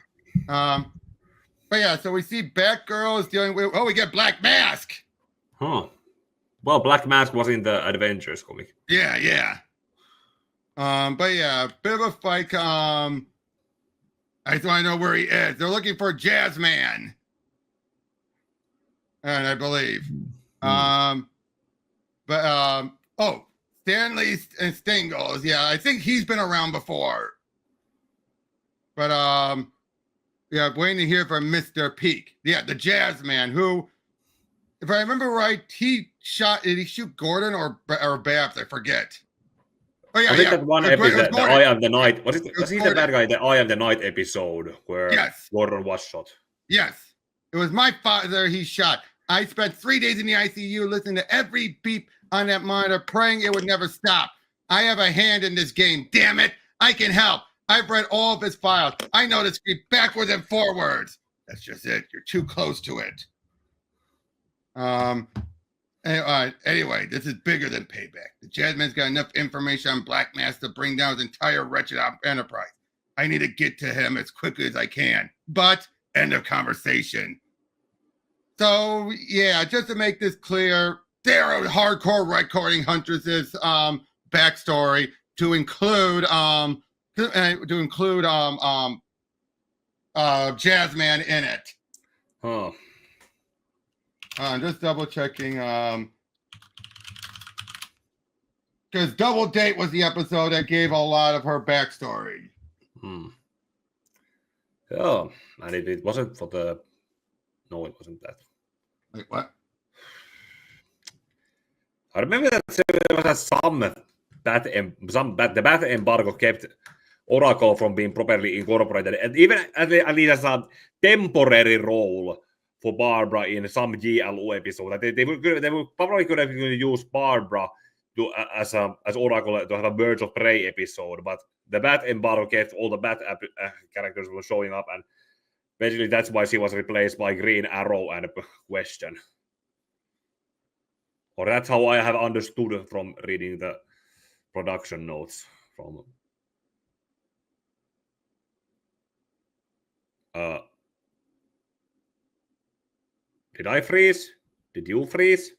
[SPEAKER 2] But yeah, so we see Batgirl is dealing with. Oh, we get Black Mask.
[SPEAKER 3] Huh. Well, Black Mask was in the Adventures comic.
[SPEAKER 2] Yeah. But yeah, bit of a fight. I just want to know where he is. They're looking for Jazzman, and I believe. Stanley and Stingles. Yeah, I think he's been around before. But yeah, waiting to hear from Mr. Peak. Yeah, the Jazzman, who, if I remember right, did he shoot Gordon or Babs? I forget. Oh yeah,
[SPEAKER 3] I think that one episode, the I Am the Night. Was he the bad guy? The I Am the Night episode where Gordon was shot.
[SPEAKER 2] Yes, it was my father he shot. I spent 3 days in the ICU listening to every beep on that monitor, praying it would never stop. I have a hand in this game. Damn it, I can help. I've read all of his files. I know this script backwards and forwards. That's just it. You're too close to it. Anyway, this is bigger than payback. The Jasmine's got enough information on Black Mass to bring down his entire wretched enterprise. I need to get to him as quickly as I can. But end of conversation. So yeah, just to make this clear, they're hardcore recording Huntress's backstory to include Jazzman in it.
[SPEAKER 3] Oh.
[SPEAKER 2] Just double checking. Because Double Date was the episode that gave a lot of her backstory.
[SPEAKER 3] Oh, and it wasn't for the. No, it wasn't that.
[SPEAKER 2] Wait, what?
[SPEAKER 3] I remember that there was the bat embargo kept Oracle from being properly incorporated, and even at least as a temporary role for Barbara in some GLO episode. They probably could have used Barbara as Oracle to have a Birds of Prey episode, but the bat embargo kept all the bat characters were showing up, and basically that's why she was replaced by Green Arrow and Question. Or that's how I have understood from reading the production notes from. Did I freeze? Did you freeze?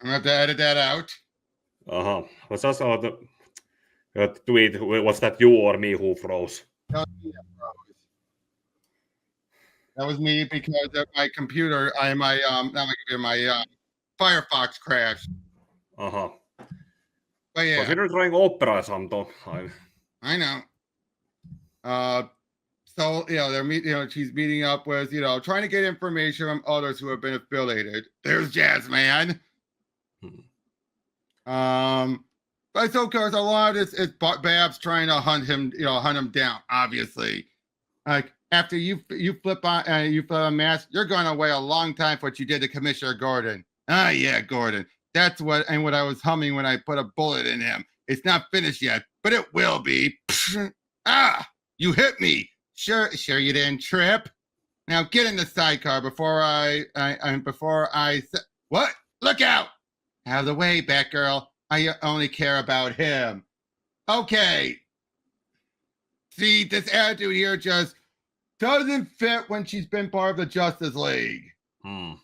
[SPEAKER 2] I'm going to have to edit that out.
[SPEAKER 3] Was also the tweet, was that you or me who froze?
[SPEAKER 2] That was me because of my computer, my Firefox crashed. But yeah.
[SPEAKER 3] Consider trying Opera sometime.
[SPEAKER 2] I know. So they're she's meeting up with trying to get information from others who have been affiliated. There's Jazzman. But so of course a lot of this is Babs trying to hunt him down. Obviously, like after you flip a mask, you're going to wait a long time for what you did to Commissioner Gordon. Yeah, Gordon. That's what I was humming when I put a bullet in him. It's not finished yet, but it will be. You hit me. Sure you didn't trip. Now get in the sidecar before I what? Look out! Out of the way, Batgirl. I only care about him. Okay. See, this attitude here just doesn't fit when she's been part of the Justice League. You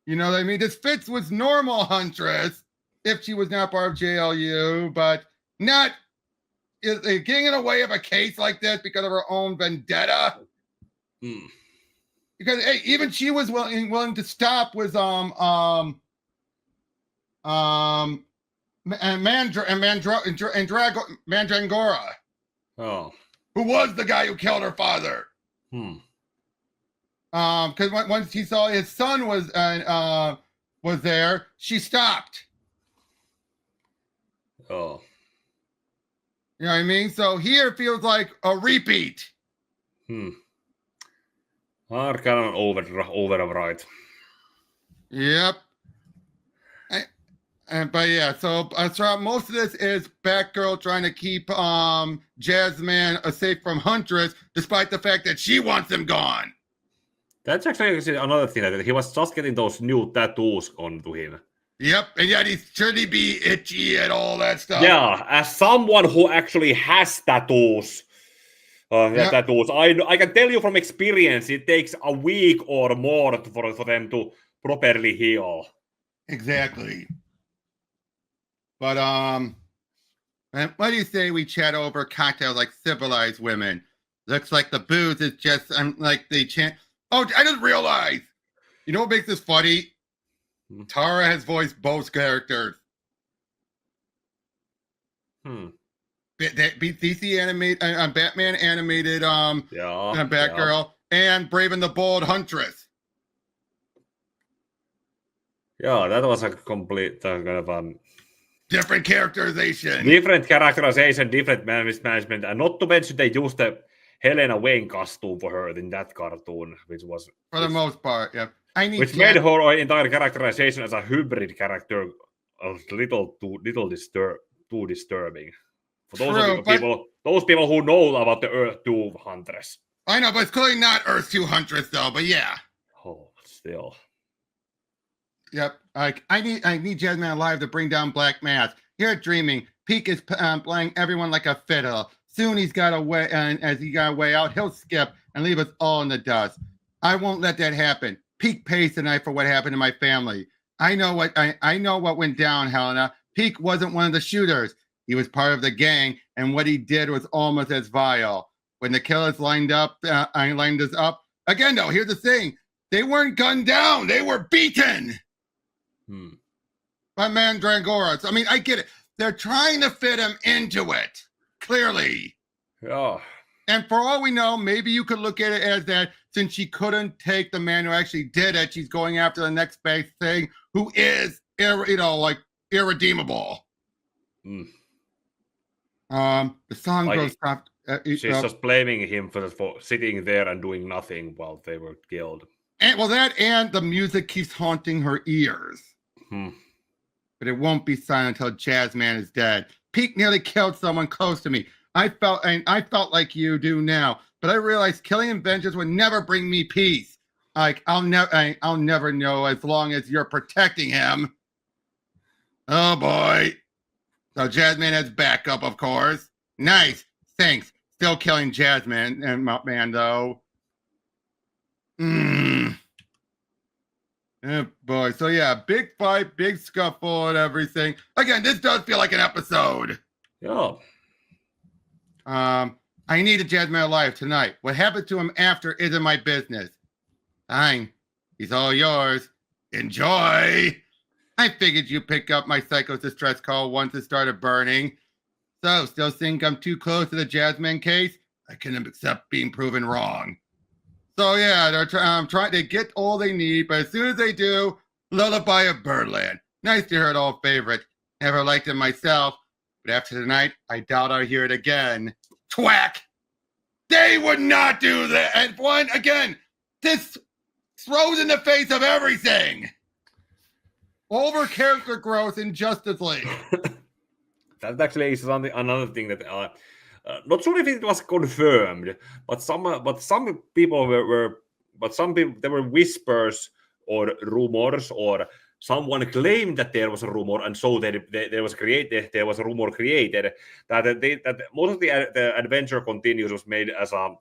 [SPEAKER 2] know what I mean? This fits with normal Huntress if she was not part of JLU, but not getting in the way of a case like this because of her own vendetta. Because hey, even she was willing to stop with Mandrangora. Who was the guy who killed her father? Because once he saw his son was there, she stopped. You know what I mean? So here it feels like a repeat.
[SPEAKER 3] Arkanan override.
[SPEAKER 2] Yep. But yeah, so most of this is Batgirl trying to keep Jazzman safe from Huntress, despite the fact that she wants him gone.
[SPEAKER 3] That's actually another thing, that he was just getting those new tattoos onto him.
[SPEAKER 2] Yep, and yet should he be itchy and all that stuff?
[SPEAKER 3] Yeah, as someone who actually has tattoos, tattoos, I can tell you from experience, it takes a week or more for them to properly heal.
[SPEAKER 2] Exactly. But what do you say we chat over cocktails like civilized women? Looks like the booze is just like they chant. Oh, I just realized. You know what makes this funny? Tara has voiced both characters. DC animated, Batman animated, Batgirl, and Brave and the Bold Huntress.
[SPEAKER 3] Yeah, that was a complete kind of
[SPEAKER 2] different characterization.
[SPEAKER 3] Different characterization, different management, and not to mention they used the Helena Wayne costume for her in that cartoon, which was
[SPEAKER 2] for the most part, yeah.
[SPEAKER 3] Which made her entire characterization as a hybrid character a little too disturbing. For those people who know about the Earth 2 Huntress.
[SPEAKER 2] I know, but it's clearly not Earth 2 Huntress though, but yeah.
[SPEAKER 3] Oh, still.
[SPEAKER 2] Yep. I need Deadman alive to bring down Black Mass. You're dreaming. Peak is playing everyone like a fiddle. Soon he's got a way, and as he got a way out, he'll skip and leave us all in the dust. I won't let that happen. Peak pays tonight for what happened to my family. I know what went down, Helena. Peak wasn't one of the shooters. He was part of the gang, and what he did was almost as vile. When the killers lined us up again. Though, here's the thing: they weren't gunned down; they were beaten. By Mandragoras. I mean, I get it. They're trying to fit him into it. Clearly.
[SPEAKER 3] Yeah.
[SPEAKER 2] And for all we know, maybe you could look at it as that since she couldn't take the man who actually did it, she's going after the next best thing, who is, irredeemable.
[SPEAKER 3] Mm.
[SPEAKER 2] The song goes top.
[SPEAKER 3] She's just blaming him for sitting there and doing nothing while they were killed.
[SPEAKER 2] And the music keeps haunting her ears. But it won't be silent until Jazzman is dead. Peak nearly killed someone close to me. I felt like you do now, but I realized killing Avengers would never bring me peace. I'll never know as long as you're protecting him. Oh boy. So Jazzman has backup, of course. Nice. Thanks. Still killing Jazzman and Man though. Oh boy. So yeah, big fight, big scuffle and everything. Again, this does feel like an episode.
[SPEAKER 3] Yeah.
[SPEAKER 2] I need a Jazzman alive tonight. What happened to him after isn't my business. Fine. He's all yours. Enjoy. I figured you'd pick up my psycho distress call once it started burning. So, still think I'm too close to the Jazzman case? I can accept being proven wrong. So yeah, they're trying to get all they need, but as soon as they do, Lullaby of Birdland. Nice to hear it, old favorite. Never liked it myself, but after tonight, I doubt I'll hear it again. Twack! They would not do that. And again, this throws in the face of everything. Over character growth in Justice League.
[SPEAKER 3] That actually is another thing that not sure if it was confirmed, but some people there were whispers or rumors, or someone claimed that there was a rumor, and so there was a rumor created that most of the adventure continues was made as to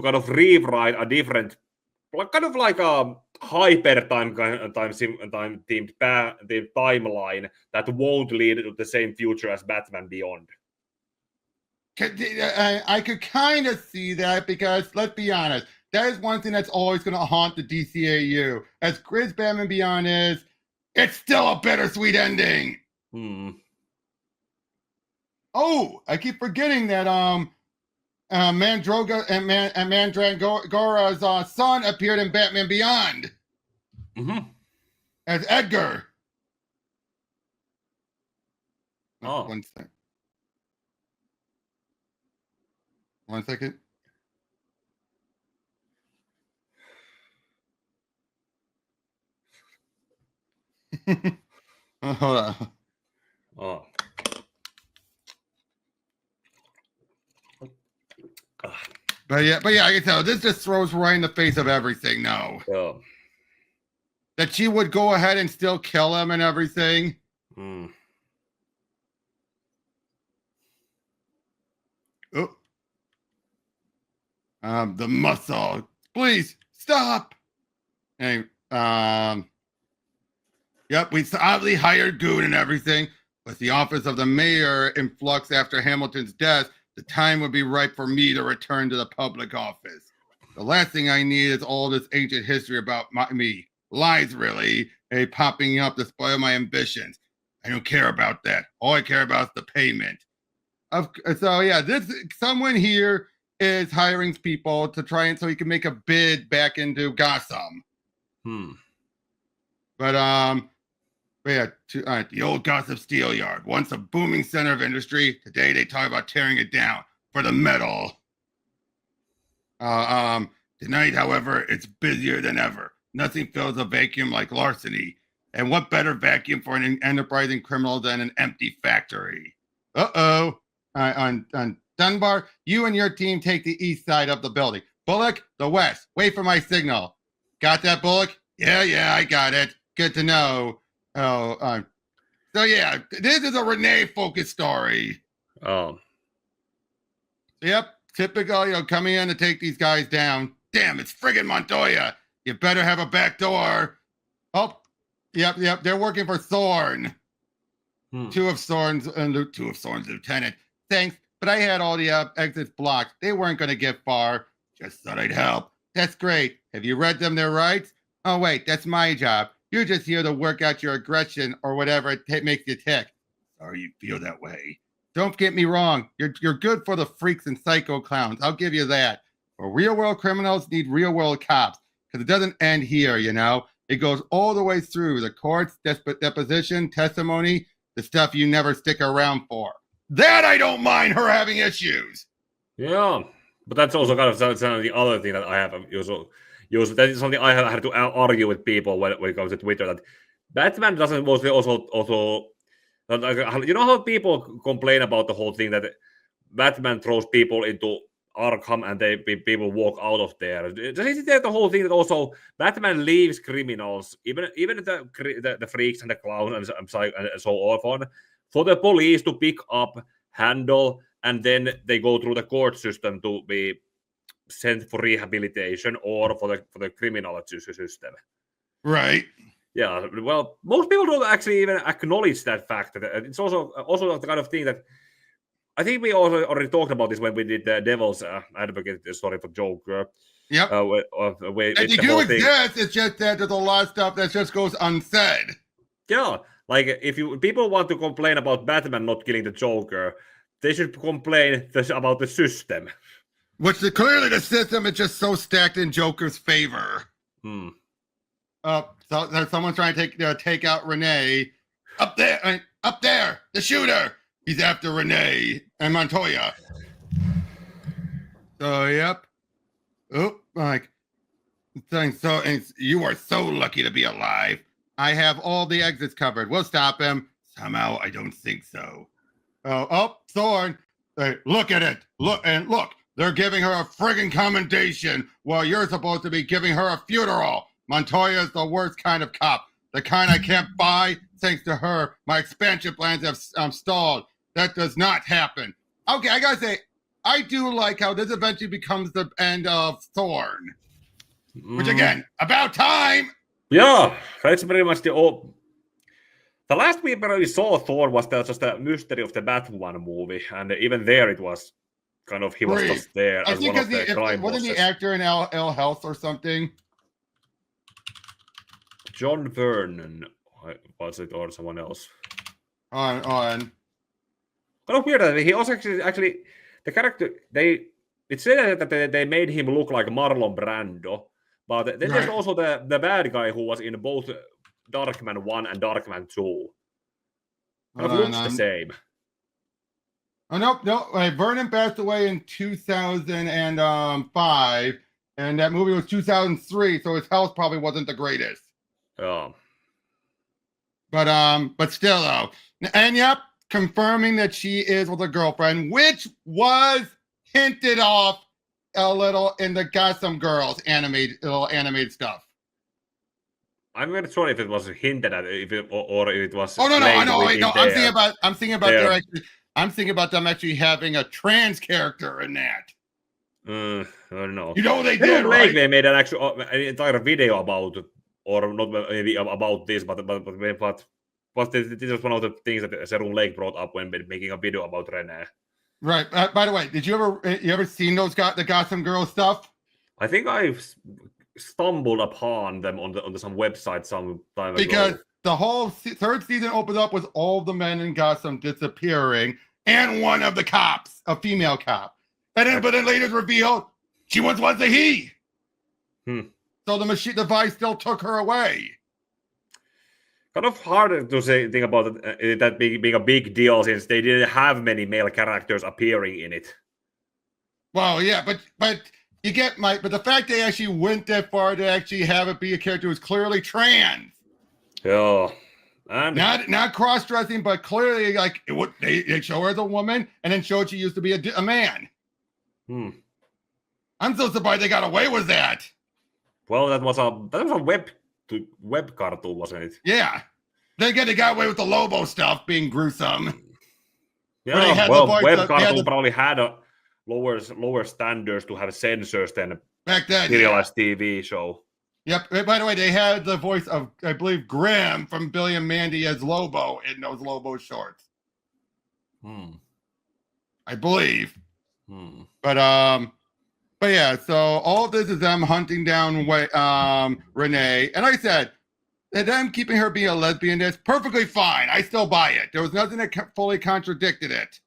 [SPEAKER 3] kind of rewrite a different, kind of like a hyper time themed timeline that won't lead to the same future as Batman Beyond.
[SPEAKER 2] I could kind of see that because, let's be honest, that is one thing that's always going to haunt the DCAU. As great as Batman Beyond is, it's still a bittersweet ending. Oh, I keep forgetting that Mandragora's son appeared in Batman Beyond as Edgar.
[SPEAKER 3] Oh.
[SPEAKER 2] One second. Hold on.
[SPEAKER 3] Oh.
[SPEAKER 2] But yeah, I can tell this just throws right in the face of everything now.
[SPEAKER 3] Yeah.
[SPEAKER 2] That she would go ahead and still kill him and everything. Oh. The muscle. Please stop. And yep, we oddly hired Goon and everything. With the office of the mayor in flux after Hamilton's death, the time would be right for me to return to the public office. The last thing I need is all this ancient history about me. Lies, really, popping up to spoil my ambitions. I don't care about that. All I care about is the payment. So yeah, someone here is hiring people to try and so he can make a bid back into Gotham. But yeah, the old Gotham Steel Yard, once a booming center of industry, today they talk about tearing it down for the metal. Tonight, however, it's busier than ever. Nothing fills a vacuum like larceny. And what better vacuum for an enterprising criminal than an empty factory? On Dunbar, you and your team take the east side of the building. Bullock, the west. Wait for my signal. Got that, Bullock? Yeah, I got it. Good to know. So yeah, this is a Renee-focused story. Yep, typical, coming in to take these guys down. Damn, it's friggin' Montoya. You better have a back door. Oh, yep, they're working for Thorn. Two of Thorn's lieutenant. Thanks, but I had all the exits blocked. They weren't going to get far. Just thought I'd help. That's great. Have you read them their rights? Oh, wait, that's my job. You're just here to work out your aggression or whatever it makes you tick. Sorry you feel that way. Don't get me wrong. You're good for the freaks and psycho clowns. I'll give you that. But real-world criminals need real-world cops because it doesn't end here, It goes all the way through the courts, deposition, testimony, the stuff you never stick around for. That I don't mind her having issues.
[SPEAKER 3] Yeah, but that's also kind of the other thing that I have usually that is something I have had to argue with people when it comes to Twitter, that Batman doesn't mostly also how people complain about the whole thing that Batman throws people into Arkham and people walk out of there. Isn't that the whole thing that also Batman leaves criminals, even the freaks and the clowns and so on, for the police to pick up, handle, and then they go through the court system to be sent for rehabilitation or for the criminal system.
[SPEAKER 2] Right.
[SPEAKER 3] Yeah. Well, most people don't actually even acknowledge that fact. It's also the kind of thing that I think we also already talked about this when we did the Devil's Advocate story for Joker.
[SPEAKER 2] Yep. And they do exist. It's just that there's a lot of stuff that just goes unsaid.
[SPEAKER 3] Yeah. Like if people want to complain about Batman not killing the Joker, they should complain about the system.
[SPEAKER 2] Which clearly the system is just so stacked in Joker's favor. So there's someone trying to take out Renee. Up there, the shooter. He's after Renee and Montoya. So yep. So you are so lucky to be alive. I have all the exits covered. We'll stop him. Somehow I don't think so. Thorn. Hey, look at it. Look. They're giving her a friggin' commendation while you're supposed to be giving her a funeral. Montoya's the worst kind of cop. The kind I can't buy. Thanks to her, my expansion plans have stalled. That does not happen. Okay, I gotta say, I do like how this eventually becomes the end of Thorn. Which again, about time.
[SPEAKER 3] Yeah, that's pretty much the last we saw Thor was just a Mystery of the Batman movie, and even there it was kind of he was just there as one of the crime bosses.
[SPEAKER 2] Wasn't the actor in L Health or something?
[SPEAKER 3] John Vernon was it, or someone else?
[SPEAKER 2] On.
[SPEAKER 3] Kind of weird that he also actually the character it said that they made him look like Marlon Brando, but then there's also the bad guy who was in both Darkman 1 and Darkman 2. Kind of looks the same.
[SPEAKER 2] Oh, no. Vernon passed away in 2005, and that movie was 2003, so his health probably wasn't the greatest.
[SPEAKER 3] Yeah.
[SPEAKER 2] But still, though. And yep, confirming that she is with a girlfriend, which was hinted off a little in the Gotham Girls animated stuff.
[SPEAKER 3] I'm not sure if it was hinted at, or if it was.
[SPEAKER 2] Oh no! I'm thinking about them actually having a trans character in that.
[SPEAKER 3] I don't know.
[SPEAKER 2] They did, right?
[SPEAKER 3] They made an entire video about, or not maybe about this, but this is one of the things that Serum Lake brought up when making a video about Renee.
[SPEAKER 2] Right. By the way, did you ever seen the Gotham Girls stuff?
[SPEAKER 3] I think I've stumbled upon them on some website some time ago.
[SPEAKER 2] Because the whole third season opened up with all the men in Gotham disappearing and one of the cops, a female cop. But then later revealed she once was a he. So the machine device still took her away.
[SPEAKER 3] Kind of hard to think about that being a big deal since they didn't have many male characters appearing in it.
[SPEAKER 2] Well, yeah, but you get but the fact they actually went that far to actually have it be a character who's clearly trans.
[SPEAKER 3] Yeah.
[SPEAKER 2] And not cross-dressing, but clearly like they show her as a woman and then showed she used to be a man. I'm so surprised they got away with that.
[SPEAKER 3] Well, that was a web cartoon, wasn't it?
[SPEAKER 2] Yeah. Then again, they got away with the Lobo stuff being gruesome.
[SPEAKER 3] Yeah, well, web cartoon probably had a lower standards to have sensors than
[SPEAKER 2] back then.
[SPEAKER 3] Serialized TV show.
[SPEAKER 2] Yep. By the way, they had the voice of, I believe, Grimm from Billy and Mandy as Lobo in those Lobo shorts. I believe. But yeah, so all of this is them hunting down Renee. And like I said, them keeping her being a lesbian is perfectly fine. I still buy it. There was nothing that fully contradicted it.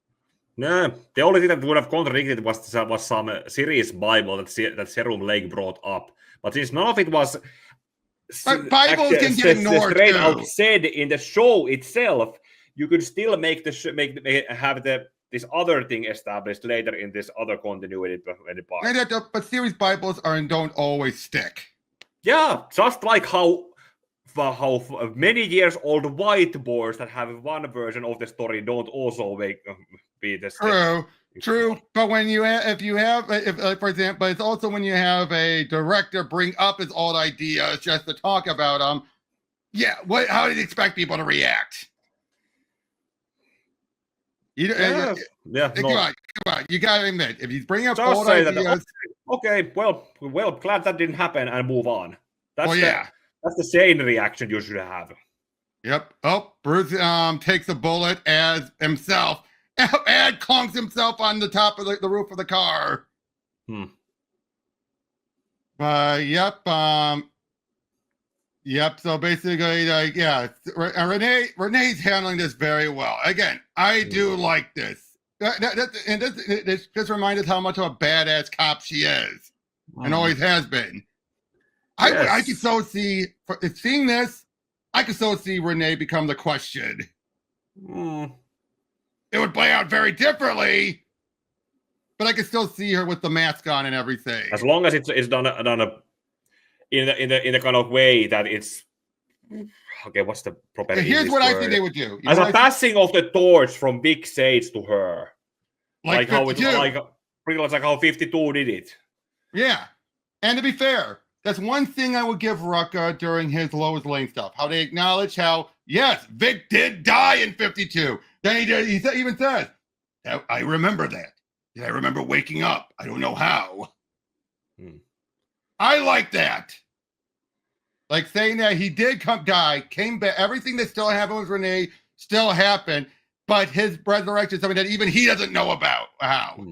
[SPEAKER 3] No, the only thing that would have contradicted was some series Bible that Serum Lake brought up. But since none of it was
[SPEAKER 2] Bibles can get ignored
[SPEAKER 3] straight out said in the show itself, you could still make have this other thing established later in this other continuity part.
[SPEAKER 2] But series Bibles don't always stick.
[SPEAKER 3] Yeah, just like how many years old whiteboards that have one version of the story don't also be the same.
[SPEAKER 2] True, but when for example, it's also when you have a director bring up his old ideas just to talk about them. Yeah, how do you expect people to react?
[SPEAKER 3] Come
[SPEAKER 2] on, you gotta admit, if you bring up old ideas,
[SPEAKER 3] okay, well, glad that didn't happen, and move on. That's the sane reaction you should have.
[SPEAKER 2] Yep. Oh, Bruce takes a bullet as himself. And clunks himself on the top of the roof of the car. Yep. So basically, Renee's handling this very well. Again, I do like this. This just reminds us how much of a badass cop she is, and always has been. Yes. I can so see seeing this. I can so see Renee become the Question. It would play out very differently, but I can still see her with the mask on and everything.
[SPEAKER 3] As long as it's done in the kind of way that it's okay. What's the proper?
[SPEAKER 2] Here's what I think they would do:
[SPEAKER 3] as a passing of the torch from Big Sage to her, like how it's pretty much like how 52 did it.
[SPEAKER 2] Yeah, and to be fair, that's one thing I would give Rucka during his Lois Lane stuff. How they acknowledge how yes, Vic did die in 52. Then he even says, I remember that. I remember waking up. I don't know how. I like that. Like saying that he did die, came back. Everything that still happened with Renee still happened, but his resurrection is something that even he doesn't know about. How?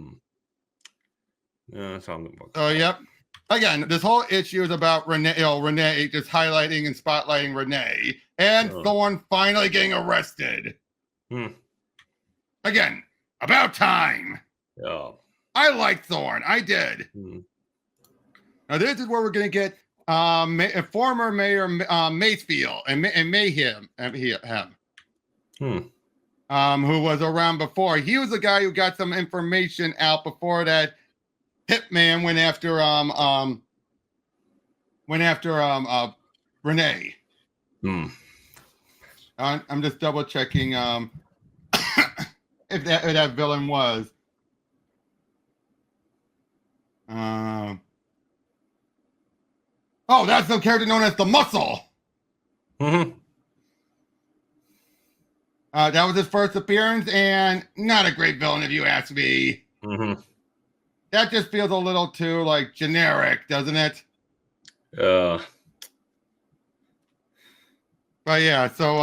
[SPEAKER 2] Yep. Again, this whole issue is about Renee just highlighting and spotlighting Renee, and Thorne finally getting arrested. Again, about time.
[SPEAKER 3] Yeah.
[SPEAKER 2] I like Thorne. I did. Now this is where we're going to get former Mayor Macefield and Mayhem, who was around before. He was the guy who got some information out before that Hitman went after Renee. I'm just double checking if that villain was. That's the character known as the Muscle. That was his first appearance, and not a great villain if you ask me. That just feels a little too like generic, doesn't it? But yeah, so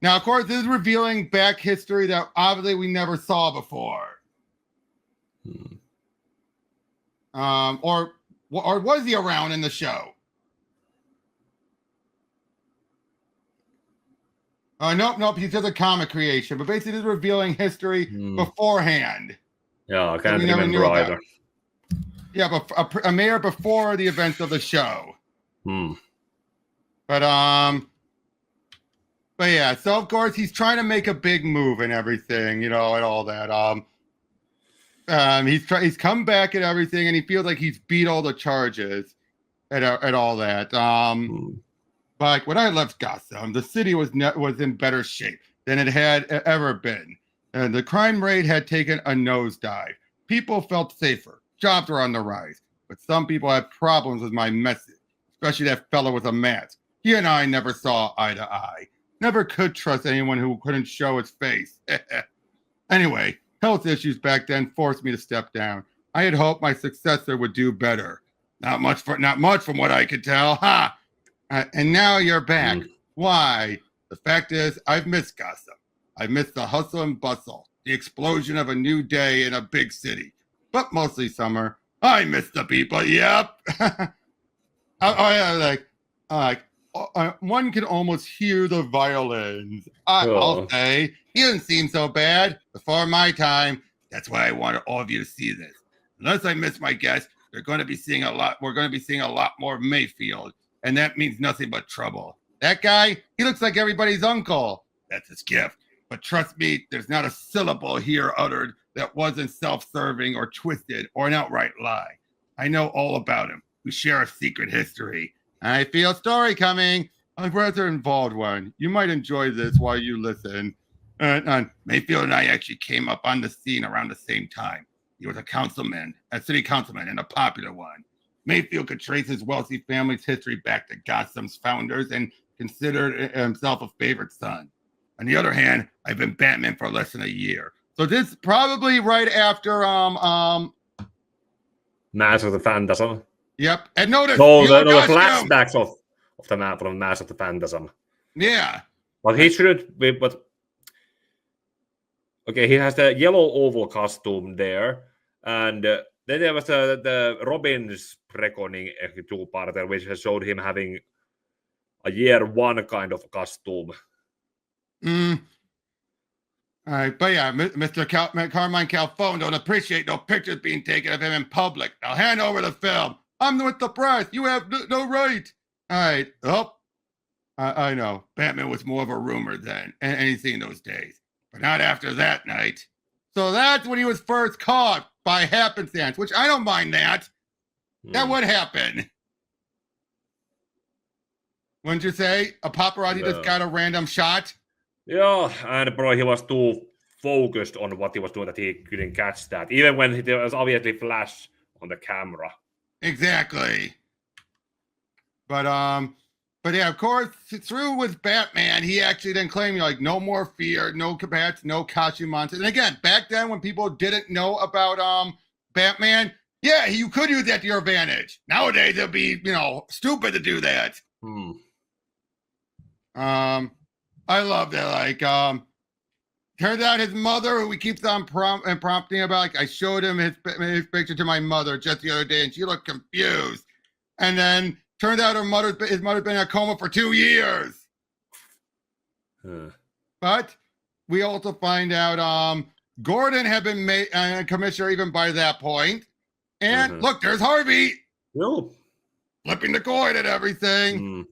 [SPEAKER 2] now of course this is revealing back history that obviously we never saw before. Or was he around in the show? Nope. He's just a comic creation. But basically, this is revealing history beforehand.
[SPEAKER 3] Yeah, I can't remember either.
[SPEAKER 2] Yeah, but a mayor before the events of the show. But yeah, so of course he's trying to make a big move and everything, and all that. He's come back at everything, and he feels like he's beat all the charges at all that. But when I left Gotham, the city was in better shape than it had ever been. And the crime rate had taken a nosedive. People felt safer. Jobs were on the rise. But some people had problems with my message, especially that fellow with a mask. He and I never saw eye to eye. Never could trust anyone who couldn't show his face. Anyway, health issues back then forced me to step down. I had hoped my successor would do better. Not much from what I could tell. Ha! And now you're back. Why? The fact is, I've missed Gotham. I've missed the hustle and bustle, the explosion of a new day in a big city. But mostly summer. I miss the people. Yep. One can almost hear the violins. I'll say, he didn't seem so bad before my time. That's why I wanted all of you to see this. Unless I miss my guess, we're going to be seeing a lot more of Mayfield. And that means nothing but trouble. That guy, he looks like everybody's uncle. That's his gift. But trust me, there's not a syllable here uttered that wasn't self-serving or twisted or an outright lie. I know all about him. We share a secret history. I feel a story coming. A rather involved one. You might enjoy this while you listen. Mayfield and I actually came up on the scene around the same time. He was a city councilman, and a popular one. Mayfield could trace his wealthy family's history back to Gotham's founders and considered himself a favorite son. On the other hand, I've been Batman for less than a year. So this probably right after
[SPEAKER 3] Mask of the Phantasm.
[SPEAKER 2] Yep. And notice
[SPEAKER 3] the flashbacks of the map from Mask of the Phantasm.
[SPEAKER 2] Yeah.
[SPEAKER 3] But he shouldn't be, okay, he has the yellow oval costume there, and then there was the Robin's Reckoning two-parter, which has showed him having a year one kind of costume.
[SPEAKER 2] All right, but yeah, Mr. Carmine Calfone don't appreciate no pictures being taken of him in public. I'll hand over the film. I'm with the press. You have no right. All right. Oh, I know. Batman was more of a rumor then, and anything in those days, but not after that night. So that's when he was first caught by happenstance, which I don't mind that. That would happen. Wouldn't you say? A paparazzi just got a random shot?
[SPEAKER 3] Yeah, and bro, he was too focused on what he was doing that he couldn't catch that. Even when there was obviously flash on the camera.
[SPEAKER 2] Exactly. But yeah, of course, through with Batman, he actually then claimed no more fear, no bats, no costume monsters. And again, back then when people didn't know about Batman, yeah, you could use that to your advantage. Nowadays it'd be stupid to do that. I love that. Turns out his mother, who he keeps on prompting about, I showed him his picture to my mother just the other day, and she looked confused. And then turns out his mother's been in a coma for 2 years. But we also find out Gordon had been made commissioner even by that point. And look, there's Harvey. Flipping the coin and everything.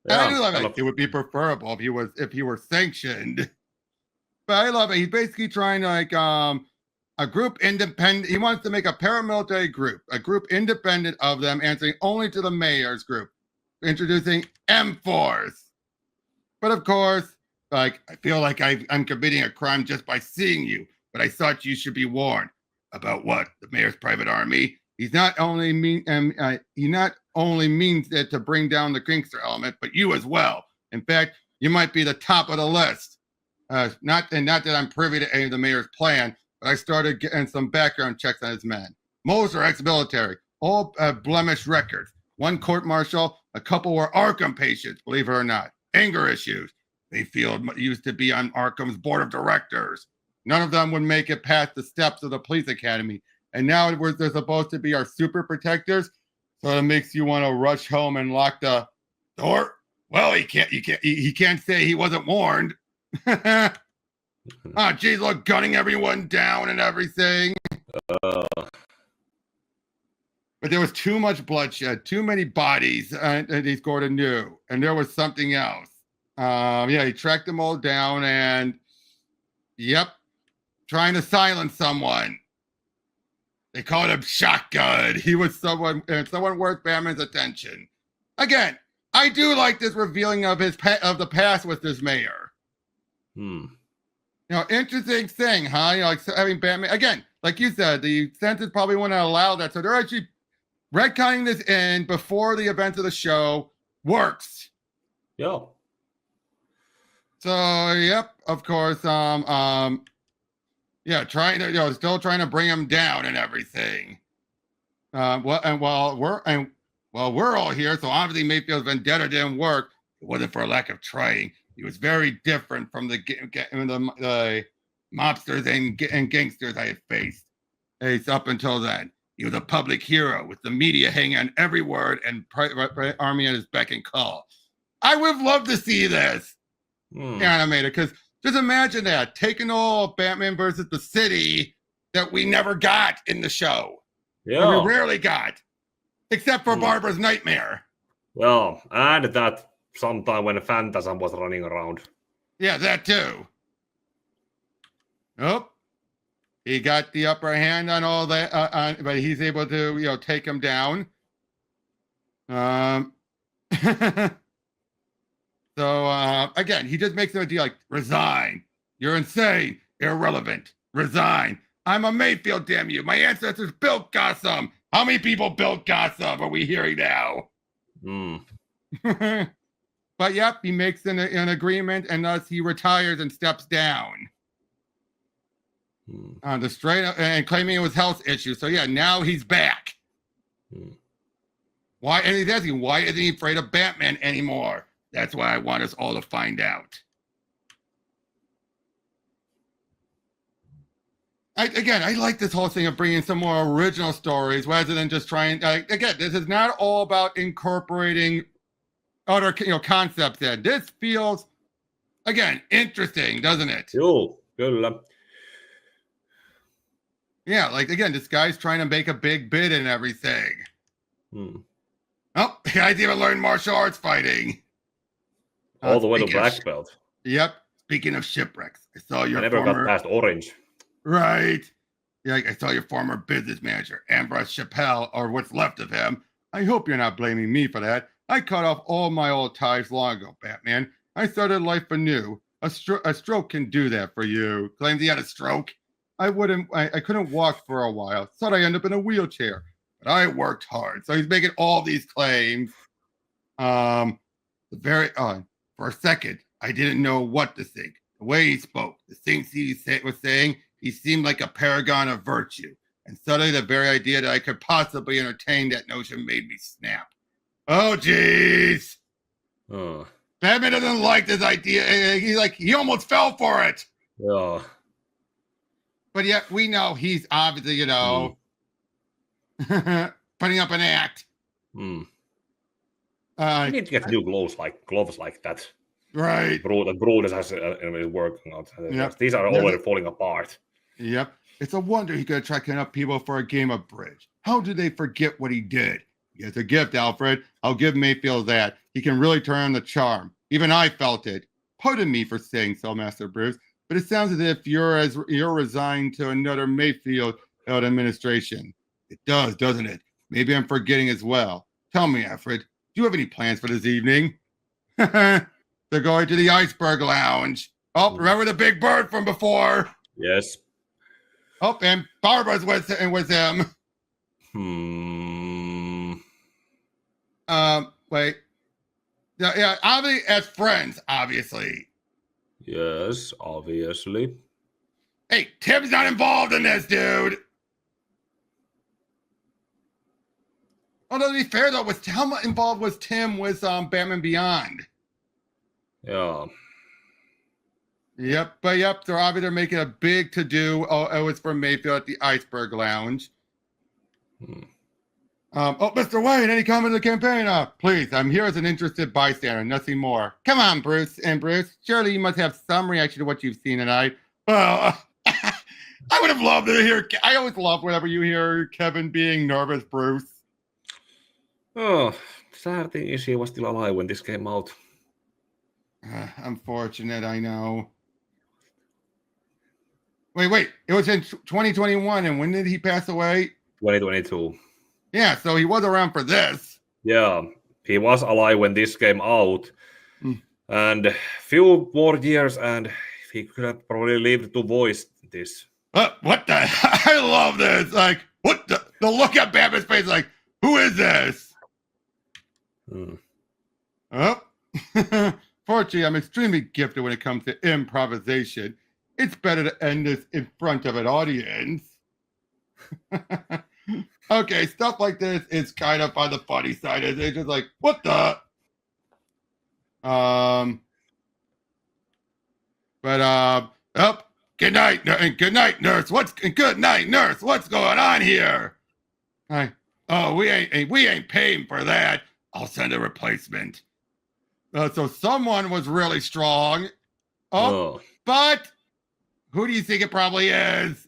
[SPEAKER 2] Yeah, I do love it. It would be preferable if he were sanctioned. But I love it. He's basically trying to a group independent. He wants to make a paramilitary group, a group independent of them, answering only to the mayor's group, introducing M4s. But of course, I feel like I'm committing a crime just by seeing you. But I thought you should be warned about what the mayor's private army. He not only means it to bring down the gangster element, but you as well. In fact, you might be the top of the list. Not that I'm privy to any of the mayor's plan, but I started getting some background checks on his men. Most are ex-military, all have blemished records. One court-martial, a couple were Arkham patients, believe it or not. Anger issues. Mayfield used to be on Arkham's board of directors. None of them would make it past the steps of the police academy. And now they're supposed to be our super protectors. So it makes you want to rush home and lock the door. Well, he can't say he wasn't warned. Oh, geez, look, gunning everyone down and everything. But there was too much bloodshed, too many bodies, and he's Gordon knew. And there was something else. Yeah, he tracked them all down and, yep, trying to silence someone. They called him Shotgun. He was someone worth Batman's attention. Again, I do like this revealing of the past with this mayor. You know, interesting thing, huh? You know, like having Batman again, like you said, the Senate probably wouldn't allow that, so they're actually retconning this in before the events of the show works.
[SPEAKER 3] Yeah.
[SPEAKER 2] So, yep, of course, yeah, trying to, you know, still trying to bring him down and everything. While we're all here, so obviously Mayfield's vendetta didn't work. It wasn't for a lack of trying. He was very different from the mobsters and gangsters I had faced. It's up until then. He was a public hero with the media hanging on every word and private army at his beck and call. I would have loved to see this animated, because just imagine that, taking all Batman versus the City that we never got in the show.
[SPEAKER 3] Yeah.
[SPEAKER 2] Or we rarely got, except for Barbara's Nightmare.
[SPEAKER 3] Well, and that sometime when Phantasm was running around.
[SPEAKER 2] Yeah, that too. Nope. He got the upper hand on all that, but he's able to, you know, take him down. So, again, he just makes no deal like, resign. You're insane. Irrelevant. Resign. I'm a Mayfield, damn you. My ancestors built Gotham. How many people built Gotham are we hearing now? But, yep, he makes an agreement, and thus he retires and steps down. The straight and claiming it was health issues. So, yeah, now he's back. Why? And he's asking, why isn't he afraid of Batman anymore? That's why I want us all to find out. I like this whole thing of bringing some more original stories rather than just trying. Again, this is not all about incorporating other, you know, concepts in. This feels, again, interesting, doesn't it?
[SPEAKER 3] Joo, kyllä.
[SPEAKER 2] Yeah, like, again, this guy's trying to make a big bid and everything. Oh, the guy's even learned martial arts fighting.
[SPEAKER 3] All the way to black belt.
[SPEAKER 2] Yep. Speaking of shipwrecks, I saw your
[SPEAKER 3] I never got past orange.
[SPEAKER 2] Right. Yeah, I saw your former business manager, Ambrose Chappelle, or what's left of him. I hope you're not blaming me for that. I cut off all my old ties long ago, Batman. I started life anew. A stroke can do that for you. Claims he had a stroke. I couldn't walk for a while. Thought I'd end up in a wheelchair. But I worked hard. So he's making all these claims. For a second, I didn't know what to think. The way he spoke, the things he was saying, he seemed like a paragon of virtue. And suddenly the very idea that I could possibly entertain that notion made me snap. Oh, jeez. Batman doesn't like this idea. He almost fell for it.
[SPEAKER 3] Yeah.
[SPEAKER 2] But yet we know he's obviously, you know, putting up an act.
[SPEAKER 3] You need to get new gloves like that.
[SPEAKER 2] Right.
[SPEAKER 3] Brutus has working on. Yep. These are already falling apart.
[SPEAKER 2] Yep. It's a wonder he could attract enough people for a game of bridge. How did they forget what he did? He has a gift, Alfred. I'll give Mayfield that. He can really turn on the charm. Even I felt it. Pardon me for saying so, Master Bruce, but it sounds as if you're resigned to another Mayfield administration. It does, doesn't it? Maybe I'm forgetting as well. Tell me, Alfred, do you have any plans for this evening? They're going to the Iceberg Lounge. Oh, remember the big bird from before?
[SPEAKER 3] Yes.
[SPEAKER 2] Oh, and Barbara's with him. Wait. Yeah, obviously as friends, obviously.
[SPEAKER 3] Yes, obviously.
[SPEAKER 2] Hey, Tim's not involved in this, dude. Although to be fair though, how involved was Tim with Batman Beyond?
[SPEAKER 3] Yeah.
[SPEAKER 2] Yep, they're obviously they're making a big to-do. Oh, it's for Mayfield at the Iceberg Lounge. Mr. Wayne, any comment on the campaign? Please, I'm here as an interested bystander, nothing more. Come on, Bruce. And Bruce, surely you must have some reaction to what you've seen tonight. Well, I would have loved to hear. I always love whenever you hear Kevin being nervous, Bruce.
[SPEAKER 3] Oh, sad thing is he was still alive when this came out.
[SPEAKER 2] Unfortunate, I know. Wait. It was in 2021, and when did he pass away?
[SPEAKER 3] 2022.
[SPEAKER 2] Yeah, so he was around for this.
[SPEAKER 3] Yeah, he was alive when this came out. And few more years, and he could have probably lived to voice this.
[SPEAKER 2] What the? I love this. Like, what the look at Batman's face, like, who is this? Oh, fortunately, I'm extremely gifted when it comes to improvisation. It's better to end this in front of an audience. Okay, stuff like this is kind of on the funny side. It's just like, what the? Good night, nurse. Good night, nurse. What's going on here? We ain't paying for that. I'll send a replacement. So someone was really strong. But who do you think it probably is?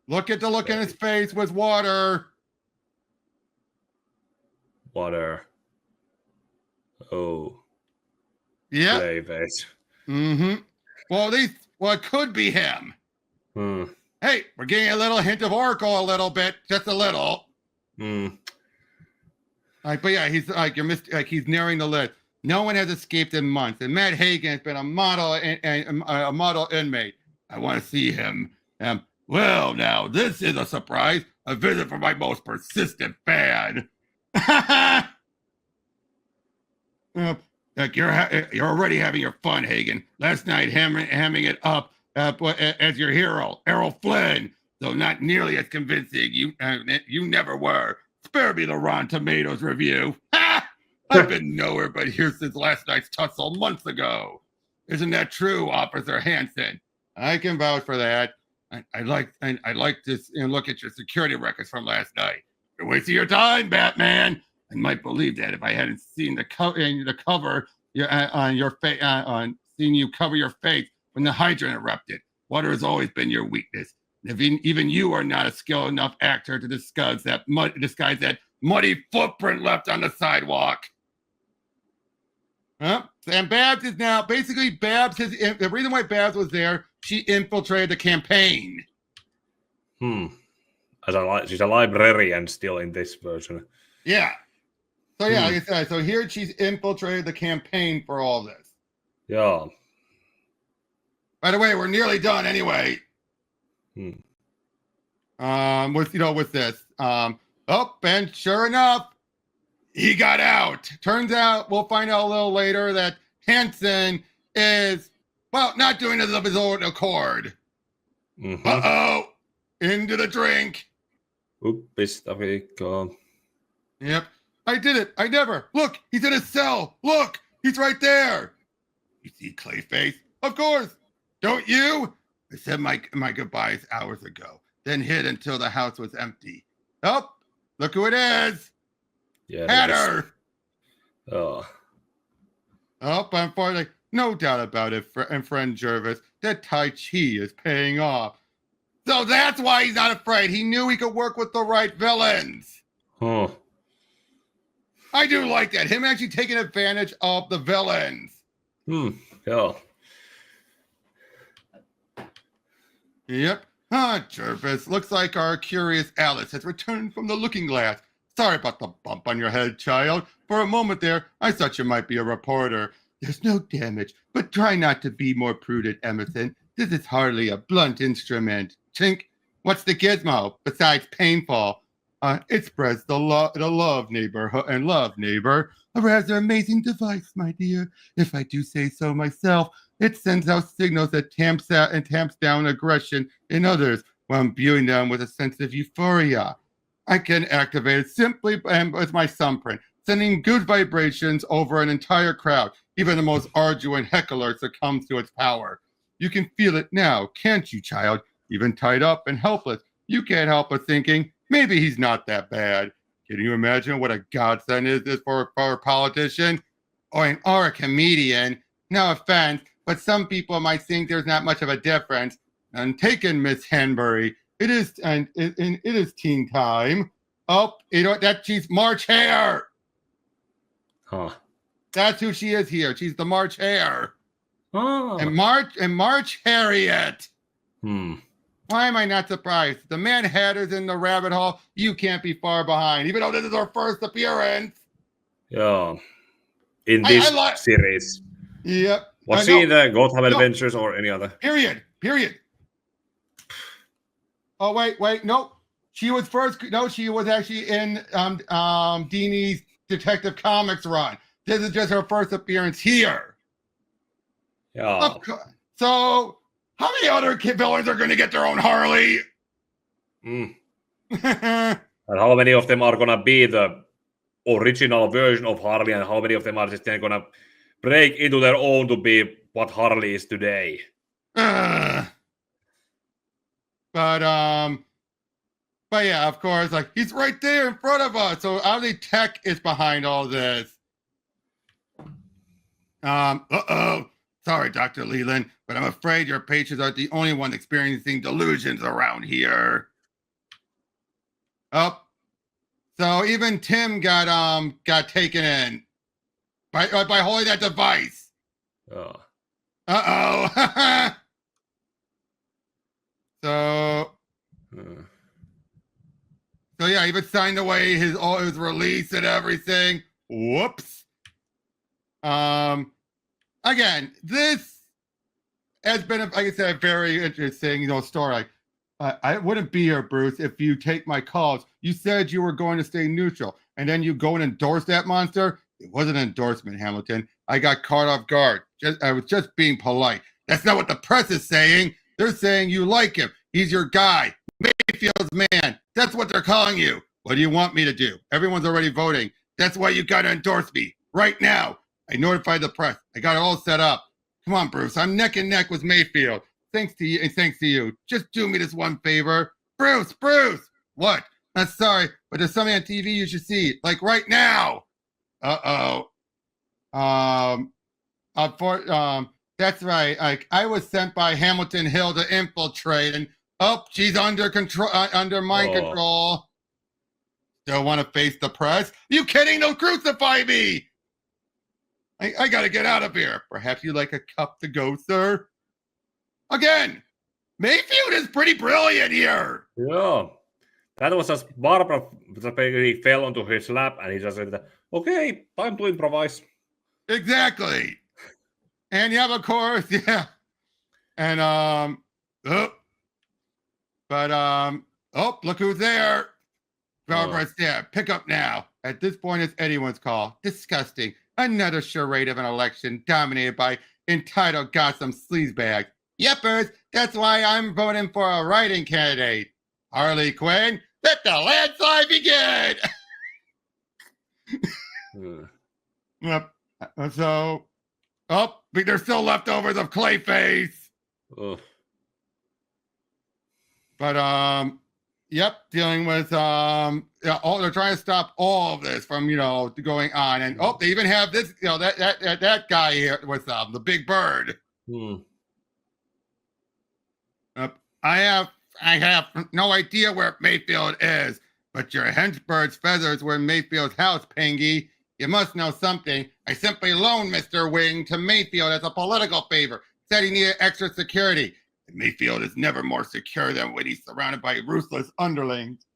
[SPEAKER 2] Look at the look in his face with water.
[SPEAKER 3] Water. Oh.
[SPEAKER 2] Yeah.
[SPEAKER 3] Face.
[SPEAKER 2] Well, it could be him. Hey, we're getting a little hint of Oracle, a little bit, just a little. But yeah, he's like he's nearing the list. No one has escaped in months, and Matt Hagen has been a model inmate. I want to see him. Well, now this is a surprise. A visit from my most persistent fan. You're already having your fun, Hagen. Last night, hamming it up as your hero, Errol Flynn, though not nearly as convincing. You never were. Spare me the Rotten Tomatoes review. I've been nowhere but here since last night's tussle months ago. Isn't that true, Officer Hanson? I can vouch for that. I like to look at your security records from last night. You're wasting your time, Batman. I might believe that if I hadn't seen the cover on your face, seeing you cover your face when the hydrant erupted. Water has always been your weakness. Even you are not a skilled enough actor to disguise that muddy footprint left on the sidewalk. And Babs is now basically the reason why Babs was there. She infiltrated the campaign.
[SPEAKER 3] She's a librarian still in this version.
[SPEAKER 2] Yeah. So yeah, like I said, so here she's infiltrated the campaign for all this.
[SPEAKER 3] Yeah.
[SPEAKER 2] By the way, we're nearly done anyway. With this. And sure enough, he got out. Turns out, we'll find out a little later that Hanson is, not doing it of his own accord. Uh-oh. Into the drink.
[SPEAKER 3] Oops,
[SPEAKER 2] Yep. I did it. I never. Look, he's in his cell. Look, he's right there. You see Clayface? Of course. Don't you? I said my goodbyes hours ago, then hid until the house was empty. Oh, look who it is.
[SPEAKER 3] Yeah.
[SPEAKER 2] Hatter.
[SPEAKER 3] Unfortunately,
[SPEAKER 2] no doubt about it, and friend Jervis, that Tai Chi is paying off. So that's why he's not afraid. He knew he could work with the right villains. I do like that. Him actually taking advantage of the villains.
[SPEAKER 3] Yeah.
[SPEAKER 2] Yep. Jervis, looks like our curious Alice has returned from the looking glass. Sorry about the bump on your head, child. For a moment there, I thought you might be a reporter. There's no damage, but try not to be more prudent, Emerson. This is hardly a blunt instrument. Chink, what's the gizmo besides painful? It spreads the love neighbor. A rather amazing device, my dear. If I do say so myself, it sends out signals that tamps down aggression in others while imbuing them with a sense of euphoria. I can activate it simply with my thumbprint, sending good vibrations over an entire crowd. Even the most arduous heckler succumbs to its power. You can feel it now, can't you, child? Even tied up and helpless, you can't help but thinking, maybe he's not that bad. Can you imagine what a godsend is this for a politician or a comedian? No offense, but some people might think there's not much of a difference. And taken, Miss Hanbury. It is it is teen time. Oh, you know what? She's March Hare.
[SPEAKER 3] Huh.
[SPEAKER 2] That's who she is here. She's the March Hare.
[SPEAKER 3] Oh.
[SPEAKER 2] And March Harriet. Why am I not surprised? The Mad Hatter's in the rabbit hole. You can't be far behind, even though this is our first appearance.
[SPEAKER 3] Yeah. In this series.
[SPEAKER 2] Yep.
[SPEAKER 3] Was she in the Gotham Adventures or any other?
[SPEAKER 2] Period. Oh, wait. Nope. She was first. No, she was actually in Deanie's Detective Comics run. This is just her first appearance here.
[SPEAKER 3] Yeah.
[SPEAKER 2] So, how many other villains are going to get their own Harley?
[SPEAKER 3] And how many of them are going to be the original version of Harley, and how many of them are just going to break into their own to be what Harley is today?
[SPEAKER 2] But yeah, of course, like he's right there in front of us. So obviously tech is behind all this. Sorry, Dr. Leland, but I'm afraid your patients aren't the only one experiencing delusions around here. Oh, so even Tim got taken in by holding that device.
[SPEAKER 3] Oh.
[SPEAKER 2] So yeah, even signed away his release and everything. Whoops. Again, this has been, like I said, a very interesting, story. I wouldn't be here, Bruce, if you take my calls. You said you were going to stay neutral, and then you go and endorse that monster. It wasn't an endorsement, Hamilton. I got caught off guard. I was just being polite. That's not what the press is saying. They're saying you like him. He's your guy. Mayfield's man. That's what they're calling you. What do you want me to do? Everyone's already voting. That's why you got to endorse me right now. I notified the press. I got it all set up. Come on, Bruce. I'm neck and neck with Mayfield. Thanks to you, and thanks to you. Just do me this one favor. Bruce. What? I'm sorry, but there's something on TV you should see. Like right now. That's right. I was sent by Hamilton Hill to infiltrate, and she's under control, under mind control. Still want to face the press? You kidding? Don't crucify me! I gotta get out of here. Perhaps you'd like a cup to go, sir? Again, Mayfield is pretty brilliant here.
[SPEAKER 3] Yeah. That was just Barbara basically fell onto his lap, and he just said, okay, time to improvise.
[SPEAKER 2] Exactly. And yeah, of course, yeah. And look who's there. Barbara's there. Pick up now. At this point, it's anyone's call. Disgusting. Another charade of an election dominated by entitled Gotham sleazebags. Yepers, that's why I'm voting for a writing candidate. Harley Quinn, let the landslide begin. Yep. So, there's still leftovers of Clayface. But yep, dealing with they're trying to stop all of this from going on, and they even have this that guy here with the big bird. I have no idea where Mayfield is, but your henchbird's feathers were in Mayfield's house, Pengy. You must know something. I simply loaned Mr. Wing to Mayfield as a political favor. Said he needed extra security. And Mayfield is never more secure than when he's surrounded by ruthless underlings.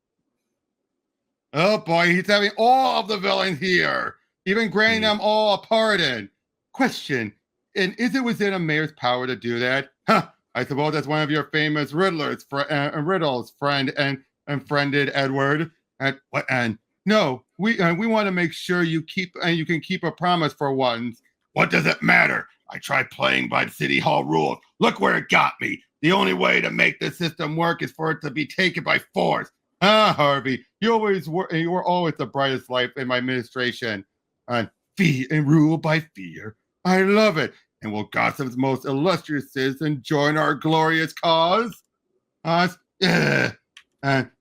[SPEAKER 2] Oh boy, he's having all of the villains here, even granting them all a pardon. Question, and is it within a mayor's power to do that? I suppose that's one of your famous riddles, friend and friended Edward. And no, we want to make sure you can keep a promise for once. What does it matter? I tried playing by the city hall rules. Look where it got me. The only way to make the system work is for it to be taken by force. Harvey, you were always the brightest light in my administration. And rule by fear. I love it. And will Gotham's most illustrious citizen join our glorious cause? And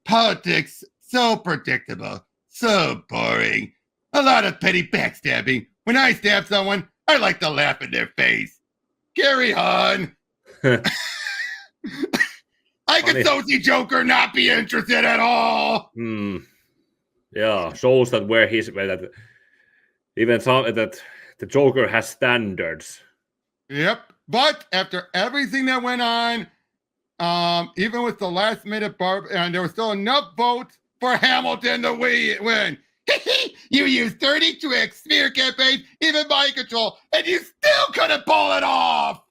[SPEAKER 2] politics, so predictable, so boring. A lot of petty backstabbing. When I stab someone, I like to laugh in their face. Carry on. I can so see Joker not be interested at all.
[SPEAKER 3] Yeah, shows that that even that the Joker has standards.
[SPEAKER 2] Yep. But after everything that went on, even with the last minute and there was still enough votes for Hamilton to win. You used 30 tricks, smear campaigns, even mind control, and you still couldn't pull it off.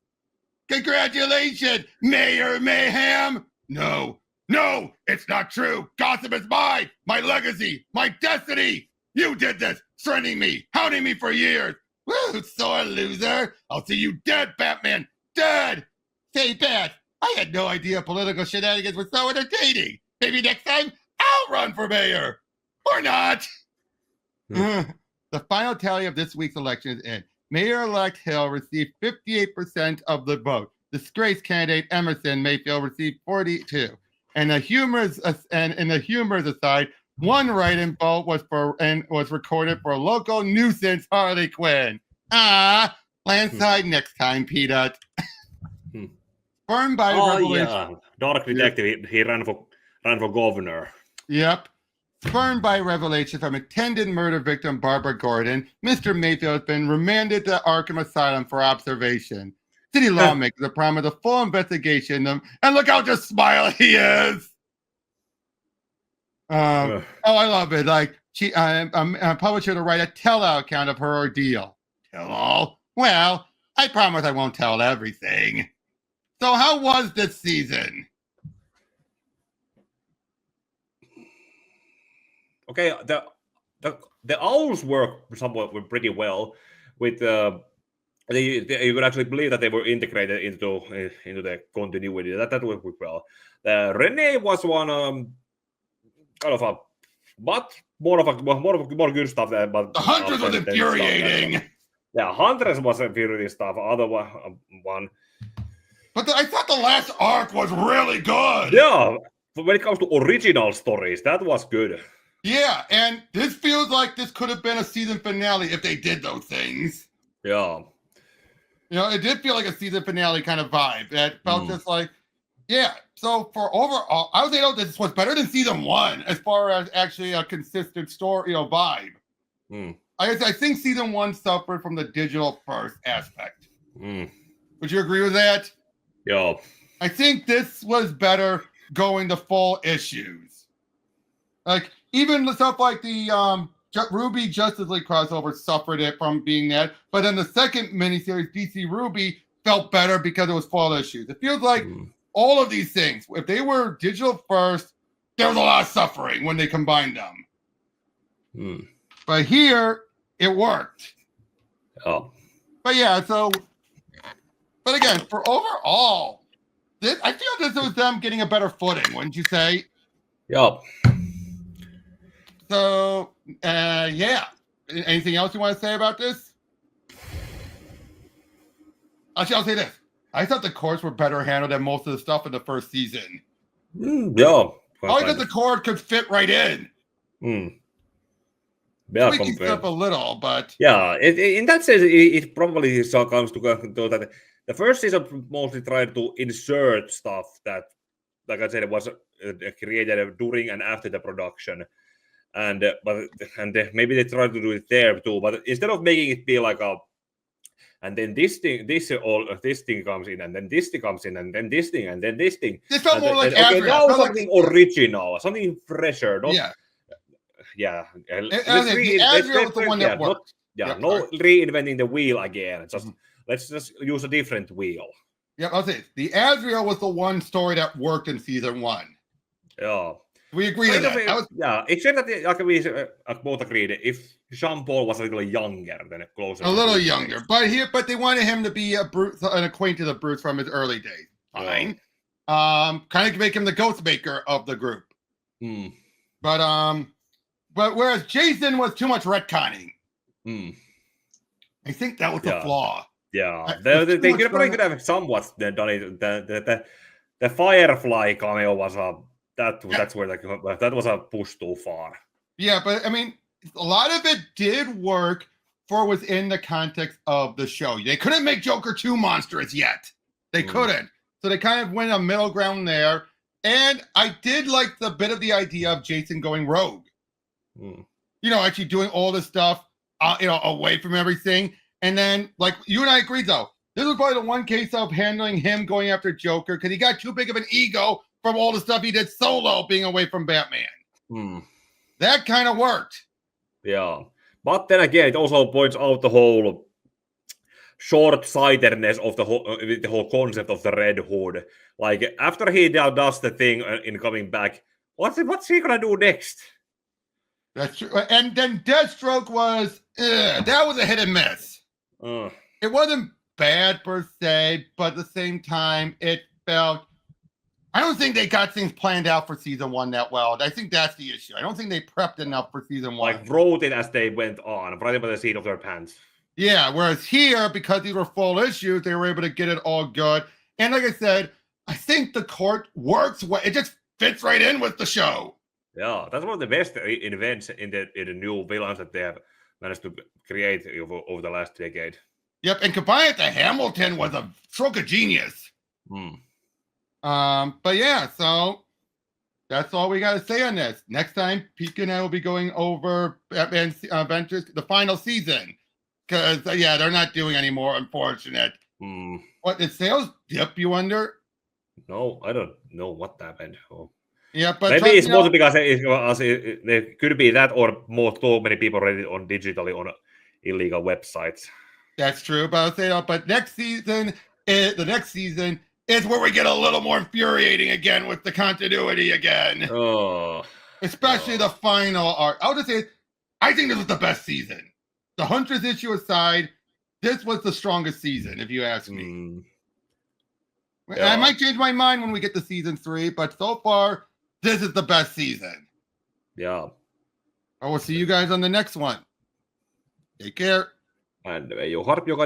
[SPEAKER 2] Congratulations, Mayor Mayhem. No, it's not true. Gotham is mine, my legacy, my destiny. You did this, threatening me, hounding me for years. Woo, sore loser. I'll see you dead, Batman, dead. Say, Bat, I had no idea political shenanigans were so entertaining. Maybe next time I'll run for mayor. Or not. The final tally of this week's election is in. Mayor-elect Hill received 58% of the vote. Disgraced candidate Emerson Mayfield received 42%. And in the humorous aside, one write-in vote was recorded for local nuisance Harley Quinn. Landslide next time, Peanut. Burned by revelation.
[SPEAKER 3] Yeah. Dark detective. He ran for governor.
[SPEAKER 2] Yep. Spurned by revelation from intended murder victim Barbara Gordon, Mr. Mayfield has been remanded to Arkham Asylum for observation. City lawmakers are promised a full investigation, and look how just smiley he is. I love it. Like I published her to write a tell-all account of her ordeal. Tell-all? Well, I promise I won't tell everything. So how was this season?
[SPEAKER 3] Okay, the owls work pretty well with you could actually believe that they were integrated into the continuity. That worked well. Renee was one kind of a but more good stuff there. But
[SPEAKER 2] the Huntress was infuriating.
[SPEAKER 3] Yeah, Huntress was infuriating stuff. Other one.
[SPEAKER 2] But I thought the last arc was really good.
[SPEAKER 3] Yeah, when it comes to original stories, that was good.
[SPEAKER 2] Yeah, and this feels like this could have been a season finale if they did those things.
[SPEAKER 3] Yeah.
[SPEAKER 2] You know, it did feel like a season finale kind of vibe. That felt just like, yeah. So for overall, I would say this was better than season 1 as far as actually a consistent story, vibe. I think season 1 suffered from the digital first aspect. Would you agree with that?
[SPEAKER 3] Yeah.
[SPEAKER 2] I think this was better going to full issues. Like, even stuff like the Ruby Justice League crossover suffered it from being that. But in the second miniseries, DC Ruby felt better because it was full issues. It feels like all of these things, if they were digital first, there was a lot of suffering when they combined them. But here, it worked.
[SPEAKER 3] Oh.
[SPEAKER 2] But yeah, but again, for overall, I feel this was them getting a better footing, wouldn't you say?
[SPEAKER 3] Yeah.
[SPEAKER 2] So, yeah. Anything else you want to say about this? Actually, I'll say this. I thought the chords were better handled than most of the stuff in the first season.
[SPEAKER 3] Yeah.
[SPEAKER 2] I thought the chord could fit right in.
[SPEAKER 3] Yeah,
[SPEAKER 2] tweaking stuff a little, but...
[SPEAKER 3] Yeah, in that sense, it probably comes to that the first season mostly tried to insert stuff that, like I said, it was created during and after the production. And maybe they tried to do it there too, but instead of making it be like and then this thing comes in, and then this thing comes in, and then this thing, and then this thing.
[SPEAKER 2] This felt more like
[SPEAKER 3] okay, now something original, something fresher. Yeah.
[SPEAKER 2] Azrael was the one that worked.
[SPEAKER 3] No reinventing the wheel again. Let's just use a different wheel.
[SPEAKER 2] Yeah, I'll say the Azrael was the one story that worked in season 1.
[SPEAKER 3] Yeah.
[SPEAKER 2] We agree on that.
[SPEAKER 3] Except that we both agreed if Jean-Paul was a little younger than closer.
[SPEAKER 2] A little younger, but they wanted him to be an acquaintance of Bruce from his early days. Fine. Kind of make him the ghost maker of the group. But whereas Jason was too much retconning. I think that was the flaw.
[SPEAKER 3] Yeah, they could have somewhat done it. The Firefly cameo was that's where that was a push too far.
[SPEAKER 2] Yeah, but I mean, a lot of it did work for within the context of the show. They couldn't make Joker too monstrous yet. They couldn't. So they kind of went a middle ground there. And I did like the bit of the idea of Jason going rogue. You know, actually doing all this stuff, away from everything. And then, like, you and I agreed, though, this was probably the one case of handling him going after Joker because he got too big of an ego from all the stuff he did solo being away from Batman. That kind of worked.
[SPEAKER 3] Yeah. But then again, it also points out the whole short-sightedness of the whole concept of the Red Hood. Like, after he now does the thing in coming back, what's he gonna do next?
[SPEAKER 2] That's true. And then Deathstroke was, that was a hit and miss. It wasn't bad per se, but at the same time, it felt, I don't think they got things planned out for season 1 that well. I think that's the issue. I don't think they prepped enough for season 1.
[SPEAKER 3] Like, wrote it as they went on, right by the seat of their pants.
[SPEAKER 2] Yeah, whereas here, because these were full issues, they were able to get it all good. And like I said, I think the court works well. It just fits right in with the show.
[SPEAKER 3] Yeah, that's one of the best events in the new villains that they have managed to create over the last decade.
[SPEAKER 2] Yep, and combined to Hamilton was a stroke of genius. But yeah, so that's all we got to say on this. Next time, Pika and I will be going over Batman Adventures, the final season. Because, they're not doing any more, unfortunate. What, did sales dip, you wonder?
[SPEAKER 3] No, I don't know what happened.
[SPEAKER 2] Yeah, but
[SPEAKER 3] maybe it's mostly because it could be that or so many people read it on digitally on illegal websites.
[SPEAKER 2] That's true, but I'll say but the next season is where we get a little more infuriating again with the continuity again. Especially the final arc. I'll just say, I think this was the best season. The Huntress issue aside, this was the strongest season, if you ask me. I might change my mind when we get to season 3, but so far, this is the best season.
[SPEAKER 3] Yeah.
[SPEAKER 2] I will see you guys on the next one. Take care.
[SPEAKER 3] And may your heart be your